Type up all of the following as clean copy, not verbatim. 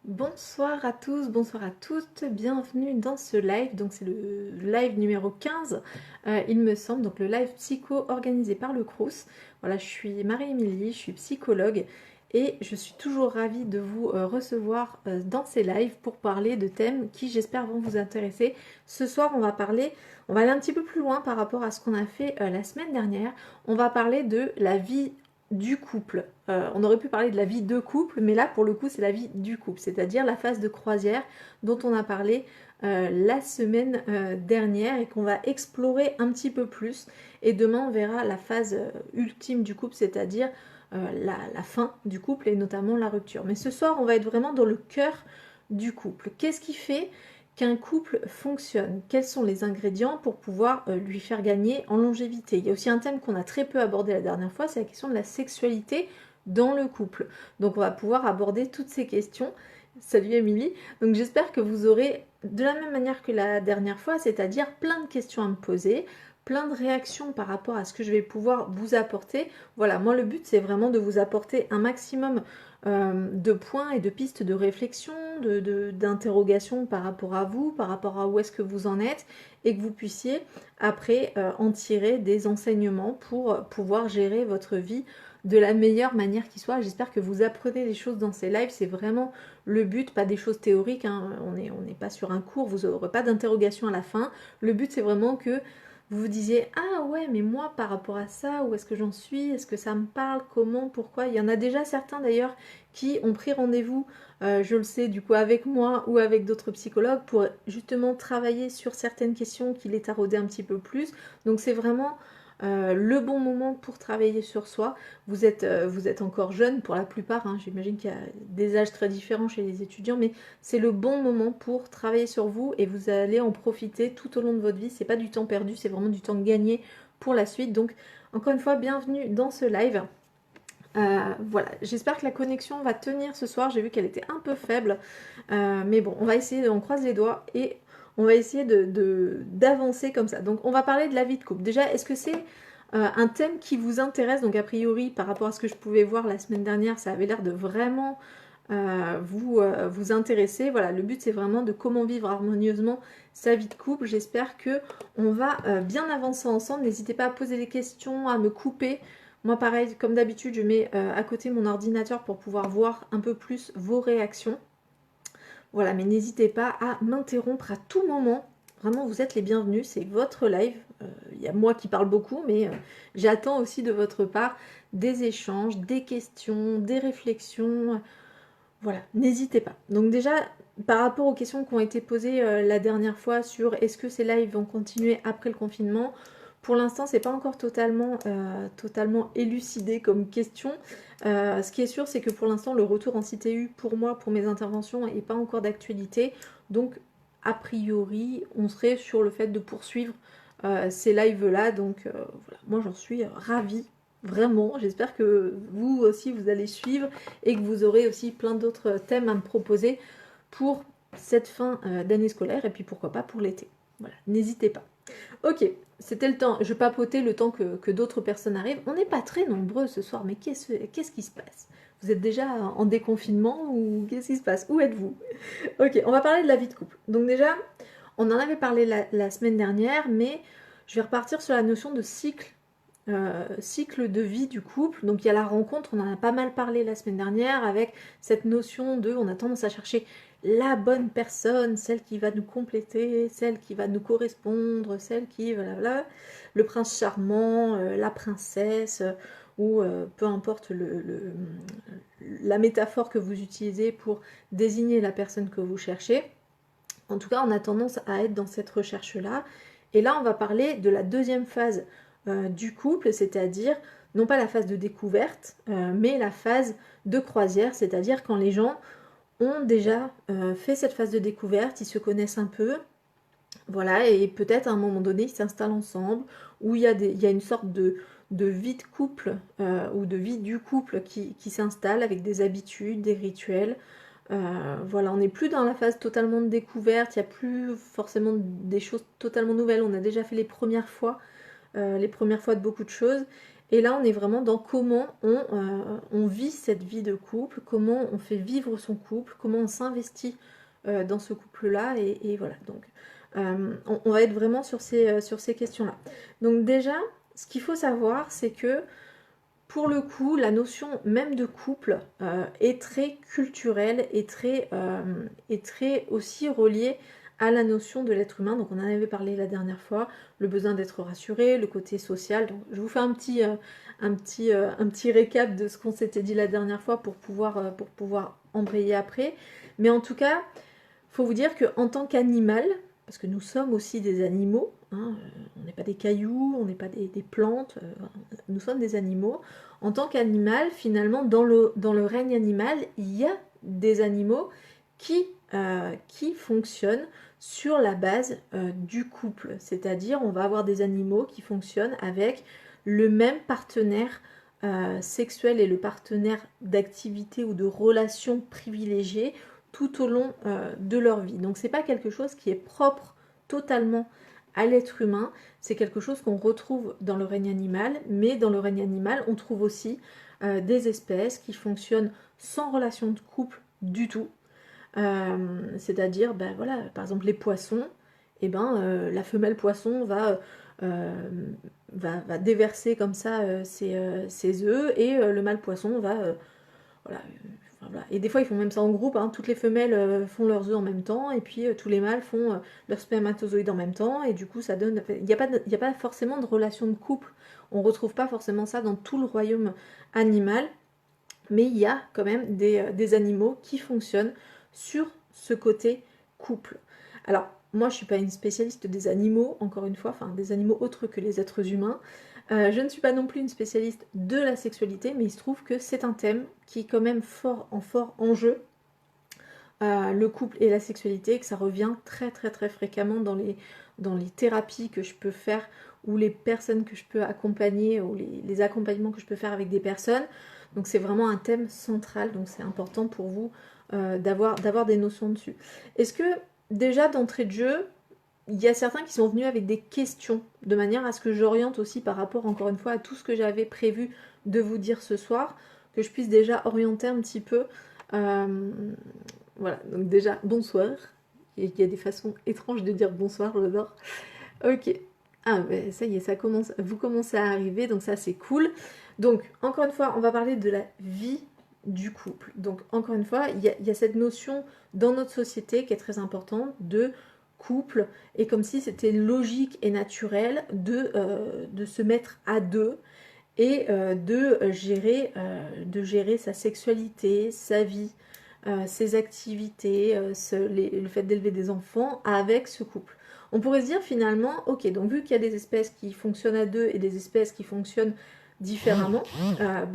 Bonsoir à tous, bonsoir à toutes, bienvenue dans ce live. Donc c'est le live numéro 15, il me semble, donc le live psycho organisé par le Crous. Voilà, je suis Marie-Émilie, je suis psychologue et je suis toujours ravie de vous recevoir dans ces lives pour parler de thèmes qui j'espère vont vous intéresser. Ce soir on va aller un petit peu plus loin par rapport à ce qu'on a fait la semaine dernière. On va parler de la vie du couple. On aurait pu parler de la vie de couple, mais là pour le coup c'est la vie du couple, c'est-à-dire la phase de croisière dont on a parlé la semaine dernière et qu'on va explorer un petit peu plus. Et demain on verra la phase ultime du couple, c'est-à-dire la fin du couple et notamment la rupture. Mais ce soir on va être vraiment dans le cœur du couple. Qu'est-ce qui fait qu'un couple fonctionne? Quels sont les ingrédients pour pouvoir lui faire gagner en longévité? Il y a aussi un thème qu'on a très peu abordé la dernière fois, c'est la question de la sexualité dans le couple. Donc on va pouvoir aborder toutes ces questions. Salut Émilie. Donc j'espère que vous aurez de la même manière que la dernière fois, c'est-à-dire plein de questions à me poser, plein de réactions par rapport à ce que je vais pouvoir vous apporter. Voilà, moi le but c'est vraiment de vous apporter un maximum de points et de pistes de réflexion, d'interrogation par rapport à vous, par rapport à où est-ce que vous en êtes, et que vous puissiez après en tirer des enseignements pour pouvoir gérer votre vie de la meilleure manière qui soit. J'espère que vous apprenez des choses dans ces lives, c'est vraiment le but, pas des choses théoriques, hein. On n'est pas sur un cours, vous n'aurez pas d'interrogation à la fin. Le but c'est vraiment que vous vous disiez ah ouais mais moi par rapport à ça où est-ce que j'en suis, est-ce que ça me parle, comment, pourquoi. Il y en a déjà certains d'ailleurs qui ont pris rendez-vous, je le sais du coup avec moi ou avec d'autres psychologues pour justement travailler sur certaines questions qui les taraudaient un petit peu plus. Donc c'est vraiment le bon moment pour travailler sur soi. Vous êtes encore jeune pour la plupart, hein. J'imagine qu'il y a des âges très différents chez les étudiants, mais c'est le bon moment pour travailler sur vous et vous allez en profiter tout au long de votre vie. C'est pas du temps perdu, c'est vraiment du temps gagné pour la suite. Donc encore une fois, bienvenue dans ce live. Voilà, j'espère que la connexion va tenir ce soir. J'ai vu qu'elle était un peu faible, mais bon, on va essayer, on croise les doigts et on va essayer d'avancer comme ça. Donc, on va parler de la vie de couple. Déjà, est-ce que c'est un thème qui vous intéresse? Donc, a priori, par rapport à ce que je pouvais voir la semaine dernière, ça avait l'air de vraiment vous intéresser. Voilà, le but c'est vraiment de comment vivre harmonieusement sa vie de couple. J'espère que on va bien avancer ensemble. N'hésitez pas à poser des questions, à me couper. Moi pareil, comme d'habitude, je mets à côté mon ordinateur pour pouvoir voir un peu plus vos réactions. Voilà, mais n'hésitez pas à m'interrompre à tout moment. Vraiment, vous êtes les bienvenus, c'est votre live. Il y a moi qui parle beaucoup, mais j'attends aussi de votre part des échanges, des questions, des réflexions. Voilà, n'hésitez pas. Donc déjà, par rapport aux questions qui ont été posées la dernière fois sur est-ce que ces lives vont continuer après le confinement, pour l'instant, c'est pas encore totalement élucidé comme question. Ce qui est sûr, c'est que pour l'instant, le retour en CTU, pour moi, pour mes interventions, n'est pas encore d'actualité. Donc, a priori, on serait sur le fait de poursuivre ces lives-là. Donc, voilà, moi, j'en suis ravie. Vraiment, j'espère que vous aussi, vous allez suivre et que vous aurez aussi plein d'autres thèmes à me proposer pour cette fin d'année scolaire et puis pourquoi pas pour l'été. Voilà, n'hésitez pas. Ok, c'était le temps, je papotais le temps que d'autres personnes arrivent. On n'est pas très nombreux ce soir, mais qu'est-ce qui se passe? Vous êtes déjà en déconfinement ou qu'est-ce qui se passe? Où êtes-vous? Ok, on va parler de la vie de couple. Donc déjà, on en avait parlé la semaine dernière, mais je vais repartir sur la notion de cycle de vie du couple. Donc il y a la rencontre, on en a pas mal parlé la semaine dernière avec cette notion de, on a tendance à chercher la bonne personne, celle qui va nous compléter, celle qui va nous correspondre, celle qui, voilà, le prince charmant, la princesse, ou peu importe la métaphore que vous utilisez pour désigner la personne que vous cherchez. En tout cas, on a tendance à être dans cette recherche-là. Et là, on va parler de la deuxième phase du couple, c'est-à-dire non pas la phase de découverte, mais la phase de croisière, c'est-à-dire quand les gens ont déjà fait cette phase de découverte, ils se connaissent un peu, voilà, et peut-être à un moment donné, ils s'installent ensemble, où il y a une sorte de vie de couple ou de vie du couple qui s'installe avec des habitudes, des rituels. Voilà, on n'est plus dans la phase totalement de découverte, il n'y a plus forcément des choses totalement nouvelles, on a déjà fait les premières fois de beaucoup de choses. Et là, on est vraiment dans comment on vit cette vie de couple, comment on fait vivre son couple, comment on s'investit dans ce couple-là. Et voilà, donc on va être vraiment sur ces questions-là. Donc déjà, ce qu'il faut savoir, c'est que pour le coup, la notion même de couple est très culturelle et très aussi reliée à la notion de l'être humain. Donc on en avait parlé la dernière fois, le besoin d'être rassuré, le côté social. Donc je vous fais un petit récap de ce qu'on s'était dit la dernière fois pour pouvoir embrayer après. Mais en tout cas, il faut vous dire qu'en tant qu'animal, parce que nous sommes aussi des animaux, hein, on n'est pas des cailloux, on n'est pas des plantes, nous sommes des animaux. En tant qu'animal, finalement, dans le règne animal, il y a des animaux qui fonctionnent sur la base du couple. C'est-à-dire, on va avoir des animaux qui fonctionnent avec le même partenaire sexuel et le partenaire d'activité ou de relation privilégiée tout au long de leur vie. Donc c'est pas quelque chose qui est propre totalement à l'être humain, c'est quelque chose qu'on retrouve dans le règne animal, mais dans le règne animal, on trouve aussi des espèces qui fonctionnent sans relation de couple du tout. C'est-à-dire, ben voilà, par exemple les poissons, et la femelle poisson va déverser comme ça ses œufs et le mâle poisson va voilà, voilà. Et des fois, ils font même ça en groupe, hein. Toutes les femelles font leurs œufs en même temps, et puis tous les mâles font leurs spermatozoïdes en même temps, et du coup, ça donne... Il n'y a pas forcément de relation de couple. On ne retrouve pas forcément ça dans tout le royaume animal, mais il y a quand même des animaux qui fonctionnent sur ce côté couple. Alors, moi, je ne suis pas une spécialiste des animaux, encore une fois, enfin, des animaux autres que les êtres humains. Je ne suis pas non plus une spécialiste de la sexualité, mais il se trouve que c'est un thème qui est quand même fort en jeu, le couple et la sexualité, que ça revient très très très fréquemment dans les thérapies que je peux faire, ou les personnes que je peux accompagner, ou les accompagnements que je peux faire avec des personnes. Donc c'est vraiment un thème central, donc c'est important pour vous d'avoir des notions dessus. Est-ce que déjà d'entrée de jeu, il y a certains qui sont venus avec des questions, de manière à ce que j'oriente aussi par rapport, encore une fois, à tout ce que j'avais prévu de vous dire ce soir, que je puisse déjà orienter un petit peu. Voilà, donc déjà, bonsoir. Il y a des façons étranges de dire bonsoir, j'adore. Ok. Ah, ben ça y est, vous commencez à arriver, donc ça c'est cool. Donc, encore une fois, on va parler de la vie du couple. Donc, encore une fois, il y a cette notion dans notre société qui est très importante de couple, et comme si c'était logique et naturel de se mettre à deux et de gérer sa sexualité, sa vie, ses activités, le fait d'élever des enfants avec ce couple. On pourrait se dire finalement, ok, donc vu qu'il y a des espèces qui fonctionnent à deux et des espèces qui fonctionnent différemment,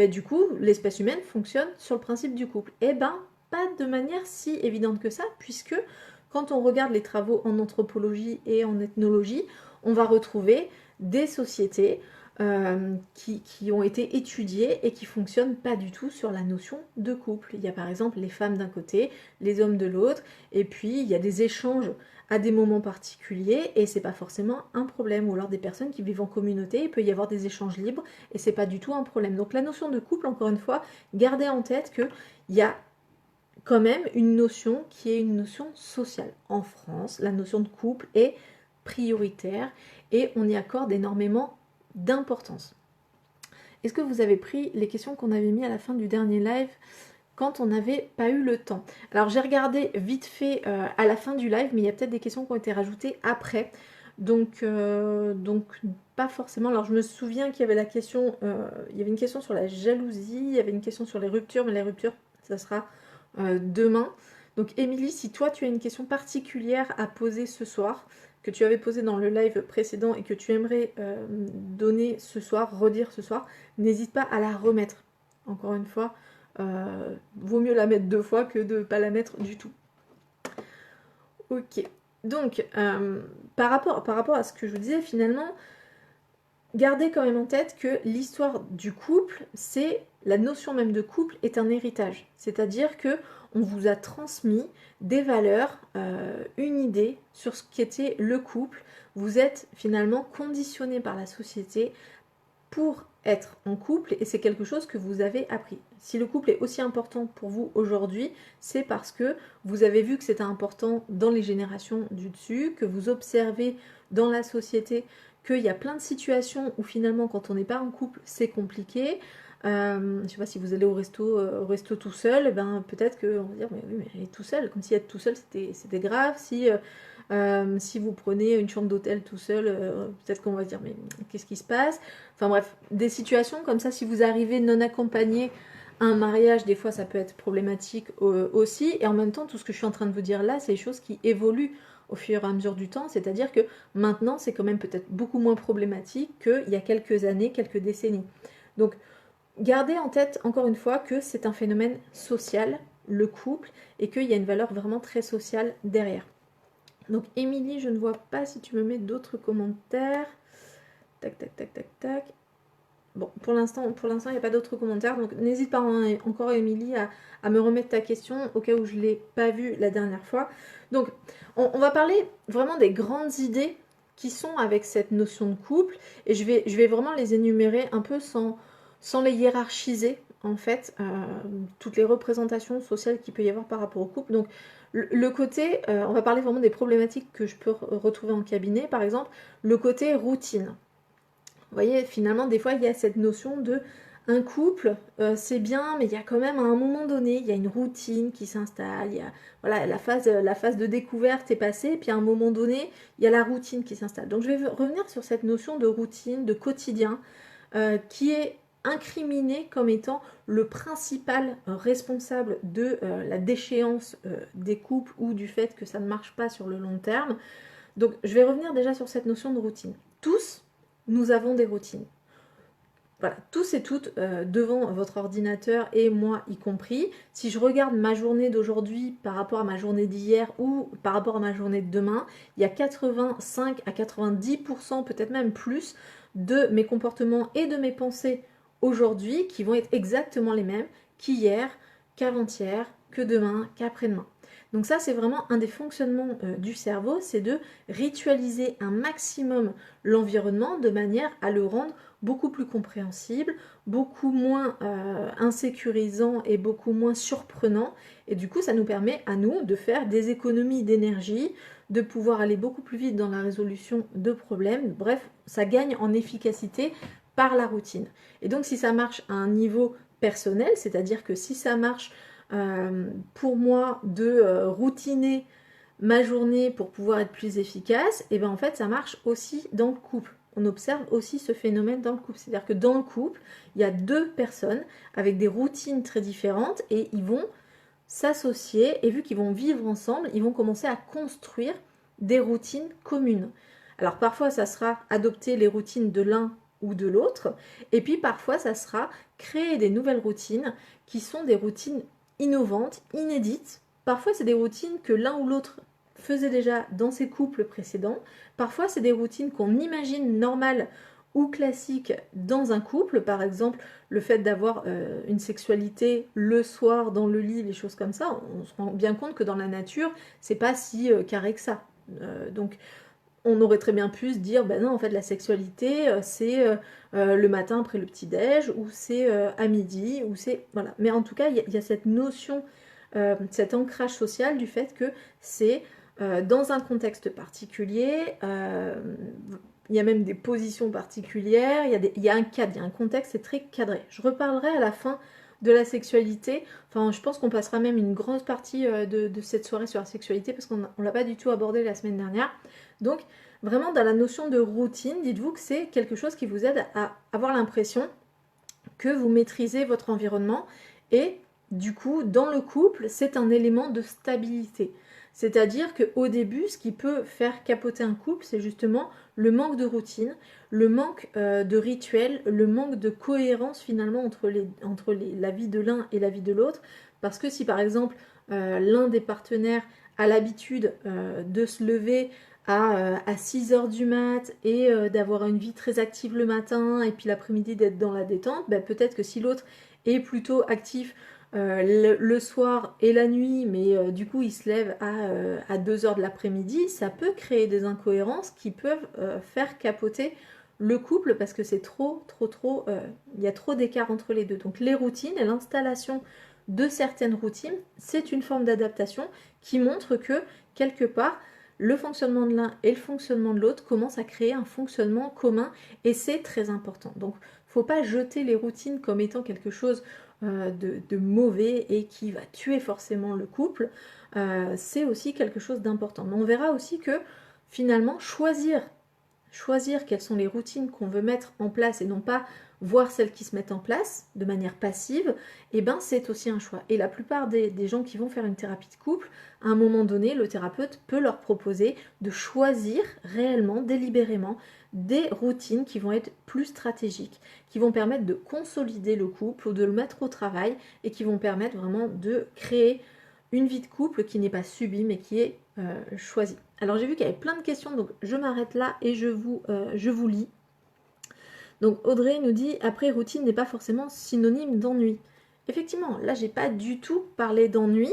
du coup, l'espèce humaine fonctionne sur le principe du couple. Eh ben, pas de manière si évidente que ça, puisque quand on regarde les travaux en anthropologie et en ethnologie, on va retrouver des sociétés qui ont été étudiées et qui ne fonctionnent pas du tout sur la notion de couple. Il y a par exemple les femmes d'un côté, les hommes de l'autre, et puis il y a des échanges à des moments particuliers et c'est pas forcément un problème. Ou alors des personnes qui vivent en communauté, il peut y avoir des échanges libres et c'est pas du tout un problème. Donc la notion de couple, encore une fois, gardez en tête qu'il y a quand même une notion qui est une notion sociale. En France, la notion de couple est prioritaire et on y accorde énormément d'importance. Est-ce que vous avez pris les questions qu'on avait mis à la fin du dernier live quand on n'avait pas eu le temps? Alors j'ai regardé vite fait à la fin du live, mais il y a peut-être des questions qui ont été rajoutées après. Donc pas forcément. Alors je me souviens qu'il y avait il y avait une question sur la jalousie, il y avait une question sur les ruptures, mais les ruptures, ça sera demain. Donc Émilie, si toi tu as une question particulière à poser ce soir, que tu avais posée dans le live précédent et que tu aimerais donner ce soir, redire ce soir, n'hésite pas à la remettre. Encore une fois, vaut mieux la mettre 2 fois que de ne pas la mettre du tout. Ok, donc par rapport à ce que je vous disais, finalement, gardez quand même en tête que l'histoire du couple, c'est la notion même de couple est un héritage. C'est-à-dire que on vous a transmis des valeurs, une idée sur ce qu'était le couple. Vous êtes finalement conditionné par la société pour être en couple et c'est quelque chose que vous avez appris. Si le couple est aussi important pour vous aujourd'hui, c'est parce que vous avez vu que c'était important dans les générations du dessus, que vous observez dans la société qu'il y a plein de situations où finalement quand on n'est pas en couple c'est compliqué. Je sais pas, si vous allez au resto tout seul, eh ben, peut-être qu'on va dire mais oui mais elle est tout seul, comme si être tout seul c'était grave. Si vous prenez une chambre d'hôtel tout seul, peut-être qu'on va se dire mais qu'est-ce qui se passe? Enfin bref, des situations comme ça, si vous arrivez non accompagné à un mariage, des fois ça peut être problématique aussi. Et en même temps, tout ce que je suis en train de vous dire là, c'est des choses qui évoluent au fur et à mesure du temps. C'est-à-dire que maintenant, c'est quand même peut-être beaucoup moins problématique qu'il y a quelques années, quelques décennies. Donc, gardez en tête, encore une fois, que c'est un phénomène social, le couple, et qu'il y a une valeur vraiment très sociale derrière. Donc, Émilie, je ne vois pas si tu me mets d'autres commentaires. Tac, tac, tac, tac, tac. Bon, pour l'instant, il n'y a pas d'autres commentaires. Donc, n'hésite pas encore, Émilie, à me remettre ta question au cas où je ne l'ai pas vue la dernière fois. Donc, on va parler vraiment des grandes idées qui sont avec cette notion de couple. Et je vais vraiment les énumérer un peu sans les hiérarchiser, en fait, toutes les représentations sociales qu'il peut y avoir par rapport au couple. Donc, le côté, on va parler vraiment des problématiques que je peux retrouver en cabinet. Par exemple, le côté routine. Vous voyez, finalement, des fois, il y a cette notion de un couple, c'est bien, mais il y a quand même, à un moment donné, il y a une routine qui s'installe. Il y a, voilà, la phase de découverte est passée, puis à un moment donné, il y a la routine qui s'installe. Donc, je vais revenir sur cette notion de routine, de quotidien, qui est incriminé comme étant le principal responsable de la déchéance des couples ou du fait que ça ne marche pas sur le long terme. Donc, je vais revenir déjà sur cette notion de routine. Tous, nous avons des routines. Voilà, tous et toutes devant votre ordinateur et moi y compris. Si je regarde ma journée d'aujourd'hui par rapport à ma journée d'hier ou par rapport à ma journée de demain, il y a 85 à 90%, peut-être même plus, de mes comportements et de mes pensées aujourd'hui qui vont être exactement les mêmes qu'hier, qu'avant-hier, que demain, qu'après-demain. Donc ça, c'est vraiment un des fonctionnements du cerveau, c'est de ritualiser un maximum l'environnement de manière à le rendre beaucoup plus compréhensible, beaucoup moins insécurisant et beaucoup moins surprenant. Et du coup, ça nous permet à nous de faire des économies d'énergie, de pouvoir aller beaucoup plus vite dans la résolution de problèmes. Bref, ça gagne en efficacité par la routine. Et donc, si ça marche à un niveau personnel, c'est-à-dire que si ça marche pour moi de routiner ma journée pour pouvoir être plus efficace, et bien en fait ça marche aussi dans le couple. On observe aussi ce phénomène dans le couple. C'est-à-dire que dans le couple, il y a deux personnes avec des routines très différentes et ils vont s'associer et vu qu'ils vont vivre ensemble, ils vont commencer à construire des routines communes. Alors parfois ça sera adopter les routines de l'un ou de l'autre et puis parfois ça sera créer des nouvelles routines qui sont des routines innovantes, inédites. Parfois c'est des routines que l'un ou l'autre faisait déjà dans ses couples précédents. Parfois, c'est des routines qu'on imagine normales ou classiques dans un couple. Par exemple, le fait d'avoir une sexualité le soir dans le lit, les choses comme ça. On se rend bien compte que dans la nature, c'est pas si carré que ça. Donc, on aurait très bien pu se dire, ben non, en fait, la sexualité, c'est le matin après le petit-déj, ou c'est à midi, ou c'est... Voilà. Mais en tout cas, il y a cette notion, cet ancrage social du fait que c'est dans un contexte particulier, il y a même des positions particulières, il y a un cadre, il y a un contexte, c'est très cadré. Je reparlerai à la fin de la sexualité, enfin je pense qu'on passera même une grosse partie de cette soirée sur la sexualité parce qu'on ne l'a pas du tout abordé la semaine dernière. Donc vraiment dans la notion de routine, dites-vous que c'est quelque chose qui vous aide à avoir l'impression que vous maîtrisez votre environnement et du coup dans le couple c'est un élément de stabilité. C'est-à-dire qu'au début, ce qui peut faire capoter un couple, c'est justement le manque de routine, le manque de rituel, le manque de cohérence finalement entre la vie de l'un et la vie de l'autre. Parce que si par exemple l'un des partenaires a l'habitude de se lever à 6 heures du mat et d'avoir une vie très active le matin et puis l'après-midi d'être dans la détente, ben peut-être que si l'autre est plutôt actif le soir et la nuit, mais du coup il se lève à 2 heures de l'après-midi, ça peut créer des incohérences qui peuvent faire capoter le couple parce que c'est il y a trop d'écart entre les deux. Donc les routines et l'installation de certaines routines, c'est une forme d'adaptation qui montre que quelque part, le fonctionnement de l'un et le fonctionnement de l'autre commencent à créer un fonctionnement commun et c'est très important. Donc il ne faut pas jeter les routines comme étant quelque chose de mauvais et qui va tuer forcément le couple. C'est aussi quelque chose d'important. Mais on verra aussi que finalement, choisir quelles sont les routines qu'on veut mettre en place et non pas voir celles qui se mettent en place de manière passive, et ben c'est aussi un choix. Et la plupart des gens qui vont faire une thérapie de couple, à un moment donné, le thérapeute peut leur proposer de choisir réellement, délibérément, des routines qui vont être plus stratégiques, qui vont permettre de consolider le couple ou de le mettre au travail et qui vont permettre vraiment de créer une vie de couple qui n'est pas subie mais qui est choisie. Alors j'ai vu qu'il y avait plein de questions, donc je m'arrête là et je vous lis. Donc Audrey nous dit, après routine n'est pas forcément synonyme d'ennui. Effectivement, là j'ai pas du tout parlé d'ennui.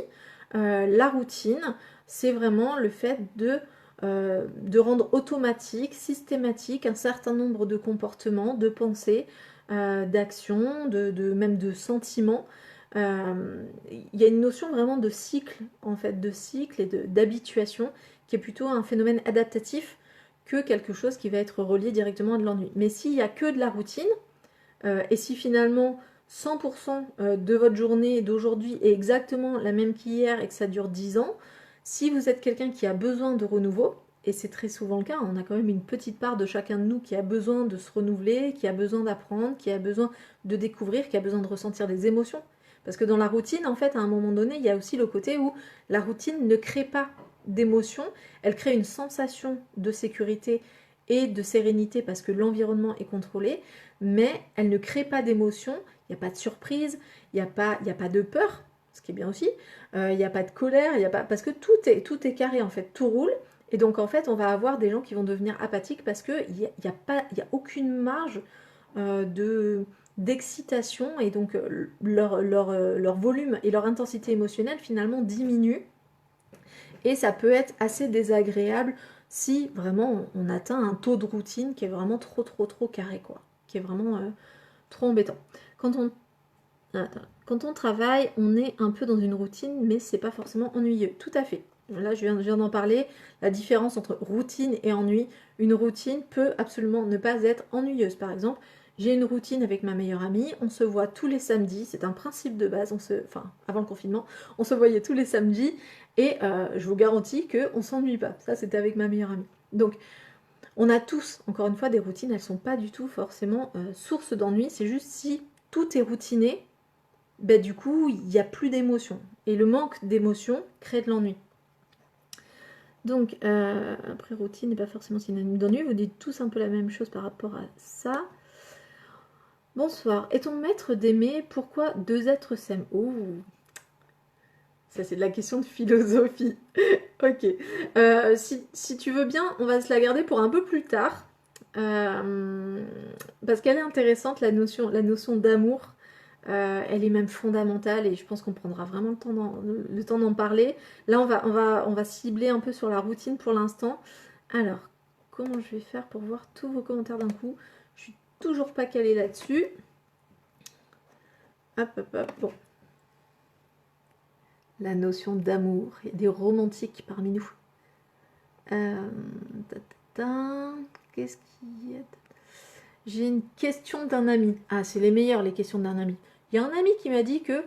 La routine, c'est vraiment le fait de rendre automatique, systématique un certain nombre de comportements, de pensées, d'actions, même de sentiments. Il y a une notion vraiment de cycle, en fait, de cycle et d'habituation, qui est plutôt un phénomène adaptatif que quelque chose qui va être relié directement à de l'ennui. Mais s'il n'y a que de la routine, et si finalement 100% de votre journée d'aujourd'hui est exactement la même qu'hier et que ça dure 10 ans, si vous êtes quelqu'un qui a besoin de renouveau, et c'est très souvent le cas, on a quand même une petite part de chacun de nous qui a besoin de se renouveler, qui a besoin d'apprendre, qui a besoin de découvrir, qui a besoin de ressentir des émotions. Parce que dans la routine, en fait, à un moment donné, il y a aussi le côté où la routine ne crée pas d'émotion, elle crée une sensation de sécurité et de sérénité parce que l'environnement est contrôlé, mais elle ne crée pas d'émotion, il n'y a pas de surprise, il n'y a pas de peur, ce qui est bien aussi, il n'y a pas de colère, parce que tout est carré en fait, tout roule, et donc en fait on va avoir des gens qui vont devenir apathiques parce qu'il n'y a aucune marge d'excitation et donc leur volume et leur intensité émotionnelle finalement diminuent et ça peut être assez désagréable si vraiment on atteint un taux de routine qui est vraiment trop carré quoi, qui est vraiment trop embêtant. Quand on travaille, on est un peu dans une routine, mais c'est pas forcément ennuyeux. Tout à fait. Là, je viens d'en parler. La différence entre routine et ennui. Une routine peut absolument ne pas être ennuyeuse. Par exemple, j'ai une routine avec ma meilleure amie. On se voit tous les samedis. C'est un principe de base. Enfin, avant le confinement, on se voyait tous les samedis. Et je vous garantis qu'on ne s'ennuie pas. Ça, c'était avec ma meilleure amie. Donc, on a tous, encore une fois, des routines. Elles ne sont pas du tout forcément source d'ennui. C'est juste si tout est routiné, ben, du coup, il n'y a plus d'émotion. Et le manque d'émotion crée de l'ennui. Donc, après, routine n'est pas forcément synonyme d'ennui. Vous dites tous un peu la même chose par rapport à ça. Bonsoir. Est-on maître d'aimer? Pourquoi deux êtres s'aiment? Oh, ça c'est de la question de philosophie. Ok. Si tu veux bien, on va se la garder pour un peu plus tard. Parce qu'elle est intéressante, la notion d'amour. Elle est même fondamentale et je pense qu'on prendra vraiment le temps d'en parler. Là, on va cibler un peu sur la routine pour l'instant. Alors, comment je vais faire pour voir tous vos commentaires d'un coup? Je suis toujours pas calée là-dessus. Hop, hop, hop. Bon. La notion d'amour. Il y a des romantiques parmi nous. Qu'est-ce qu'il y a? J'ai une question d'un ami. Ah, c'est les meilleures, les questions d'un ami. Il y a un ami qui m'a dit que...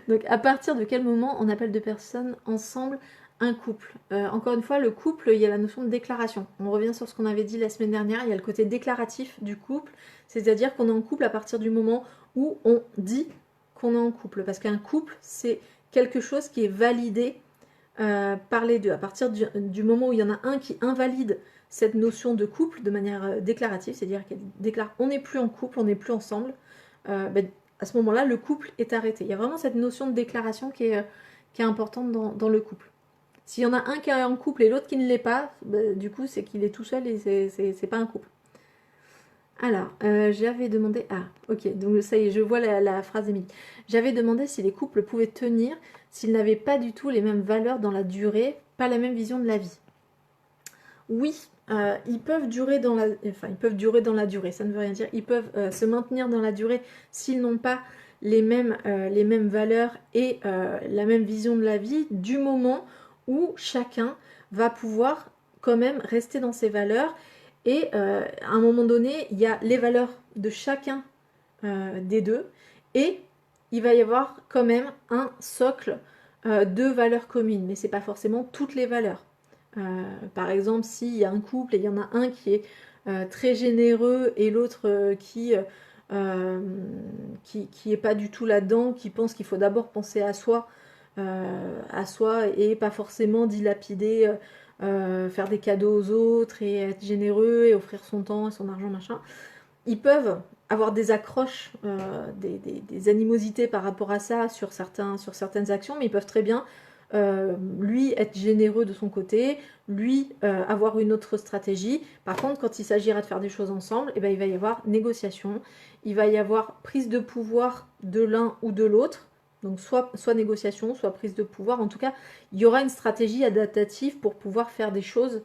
Donc, à partir de quel moment on appelle deux personnes ensemble un couple? Encore une fois, le couple, il y a la notion de déclaration. On revient sur ce qu'on avait dit la semaine dernière. Il y a le côté déclaratif du couple. C'est-à-dire qu'on est en couple à partir du moment où on dit qu'on est en couple. Parce qu'un couple, c'est quelque chose qui est validé par les deux. À partir du moment où il y en a un qui invalide cette notion de couple de manière déclarative, c'est-à-dire qu'elle déclare on n'est plus en couple, on n'est plus ensemble, ben, à ce moment-là, le couple est arrêté. Il y a vraiment cette notion de déclaration qui est importante dans le couple. S'il y en a un qui est en couple et l'autre qui ne l'est pas, ben, du coup, c'est qu'il est tout seul et c'est pas un couple. Alors, j'avais demandé... Ah, ok, donc ça y est, je vois la phrase d'Émilie. J'avais demandé si les couples pouvaient tenir s'ils n'avaient pas du tout les mêmes valeurs dans la durée, pas la même vision de la vie. Oui, ils peuvent durer dans la, enfin, ils peuvent durer dans la durée, ça ne veut rien dire. Ils peuvent se maintenir dans la durée s'ils n'ont pas les mêmes valeurs et la même vision de la vie, du moment où chacun va pouvoir quand même rester dans ses valeurs. Et à un moment donné, il y a les valeurs de chacun des deux, et il va y avoir quand même un socle de valeurs communes, mais c'est pas forcément toutes les valeurs. Par exemple, s'il y a un couple et il y en a un qui est très généreux et l'autre qui est pas du tout là-dedans, qui pense qu'il faut d'abord penser à soi et pas forcément dilapider, faire des cadeaux aux autres et être généreux et offrir son temps et son argent, machin. Ils peuvent avoir des accroches, des animosités par rapport à ça sur certaines actions, mais ils peuvent très bien lui être généreux de son côté, lui avoir une autre stratégie. Par contre, quand il s'agira de faire des choses ensemble, eh ben, il va y avoir négociation, il va y avoir prise de pouvoir de l'un ou de l'autre. Donc soit négociation, soit prise de pouvoir. En tout cas, il y aura une stratégie adaptative pour pouvoir faire des choses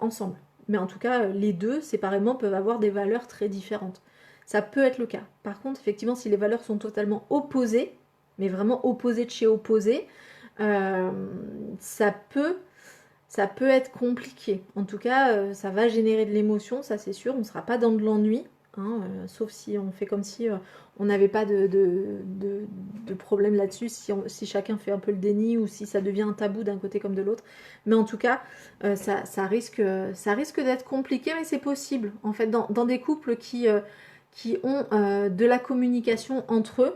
ensemble. Mais en tout cas, les deux, séparément, peuvent avoir des valeurs très différentes. Ça peut être le cas. Par contre, effectivement, si les valeurs sont totalement opposées, mais vraiment opposées de chez opposées, euh, ça peut, ça peut être compliqué. En tout cas, ça va générer de l'émotion, ça c'est sûr. On ne sera pas dans de l'ennui, hein, sauf si on fait comme si on n'avait pas de problème là-dessus, si chacun fait un peu le déni ou si ça devient un tabou d'un côté comme de l'autre. Mais en tout cas, ça risque d'être compliqué, mais c'est possible. En fait, dans des couples qui ont de la communication entre eux,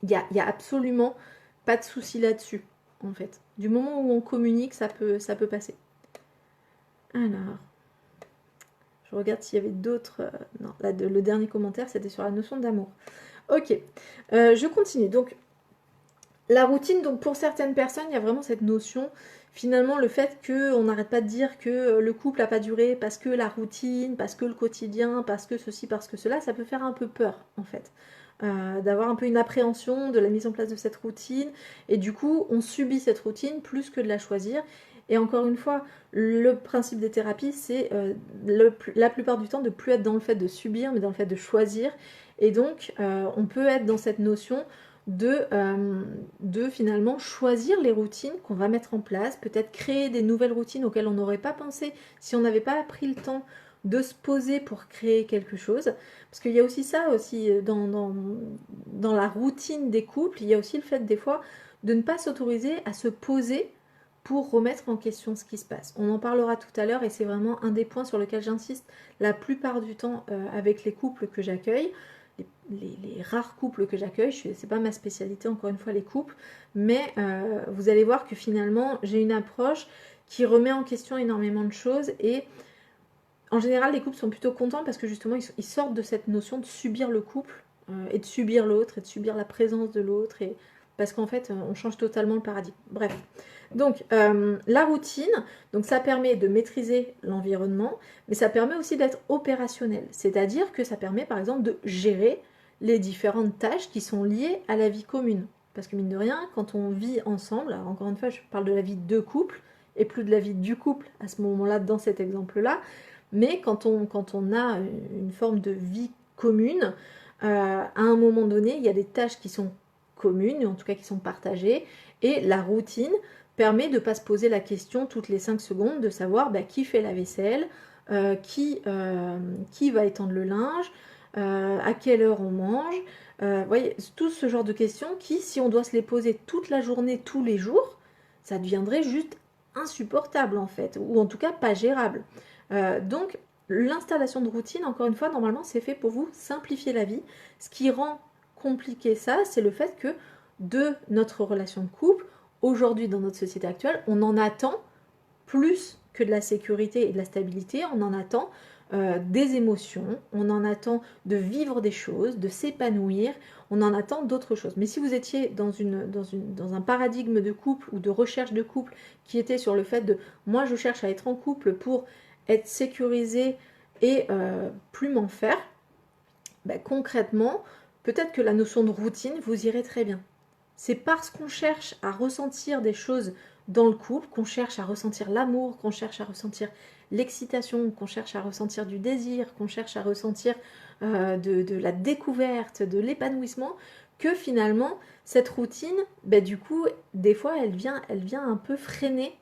il y a absolument pas de souci là-dessus, en fait. Du moment où on communique, ça peut passer. Alors, je regarde s'il y avait d'autres... non, là, le dernier commentaire, c'était sur la notion d'amour. Ok, je continue. Donc, la routine, donc pour certaines personnes, il y a vraiment cette notion, finalement, le fait qu'on n'arrête pas de dire que le couple n'a pas duré parce que la routine, parce que le quotidien, parce que ceci, parce que cela, ça peut faire un peu peur, en fait. D'avoir un peu une appréhension de la mise en place de cette routine, et du coup, on subit cette routine plus que de la choisir. Et encore une fois, le principe des thérapies, c'est la plupart du temps de plus être dans le fait de subir, mais dans le fait de choisir. Et donc, on peut être dans cette notion de finalement choisir les routines qu'on va mettre en place, peut-être créer des nouvelles routines auxquelles on n'aurait pas pensé si on n'avait pas pris le temps de se poser pour créer quelque chose. Parce qu'il y a aussi ça, aussi dans la routine des couples, il y a aussi le fait des fois de ne pas s'autoriser à se poser pour remettre en question ce qui se passe. On en parlera tout à l'heure et c'est vraiment un des points sur lesquels j'insiste la plupart du temps avec les couples que j'accueille. Les rares couples que j'accueille, c'est pas ma spécialité encore une fois les couples, mais vous allez voir que finalement j'ai une approche qui remet en question énormément de choses, et en général les couples sont plutôt contents parce que justement ils sortent de cette notion de subir le couple et de subir l'autre et de subir la présence de l'autre, et parce qu'en fait on change totalement le paradigme. Bref, donc la routine, donc ça permet de maîtriser l'environnement, mais ça permet aussi d'être opérationnel, c'est-à-dire que ça permet par exemple de gérer les différentes tâches qui sont liées à la vie commune. Parce que mine de rien, quand on vit ensemble, alors encore une fois je parle de la vie de couple et plus de la vie du couple à ce moment-là dans cet exemple-là, mais quand on a une forme de vie commune, à un moment donné, il y a des tâches qui sont communes, en tout cas qui sont partagées, et la routine permet de ne pas se poser la question toutes les 5 secondes de savoir qui fait la vaisselle, qui va étendre le linge, à quelle heure on mange. Voyez, tout ce genre de questions qui, si on doit se les poser toute la journée, tous les jours, ça deviendrait juste insupportable en fait, ou en tout cas pas gérable. Donc l'installation de routine, encore une fois, normalement c'est fait pour vous simplifier la vie. Ce qui rend compliqué ça, c'est le fait que de notre relation de couple, aujourd'hui dans notre société actuelle, on en attend plus que de la sécurité et de la stabilité, on en attend des émotions, on en attend de vivre des choses, de s'épanouir, on en attend d'autres choses. Mais si vous étiez dans un paradigme de couple ou de recherche de couple qui était sur le fait de moi je cherche à être en couple pour être sécurisé et plus m'en faire, concrètement, peut-être que la notion de routine vous irait très bien. C'est parce qu'on cherche à ressentir des choses dans le couple, qu'on cherche à ressentir l'amour, qu'on cherche à ressentir l'excitation, qu'on cherche à ressentir du désir, qu'on cherche à ressentir de la découverte, de l'épanouissement, que finalement, cette routine, ben, du coup, des fois, elle vient un peu freiner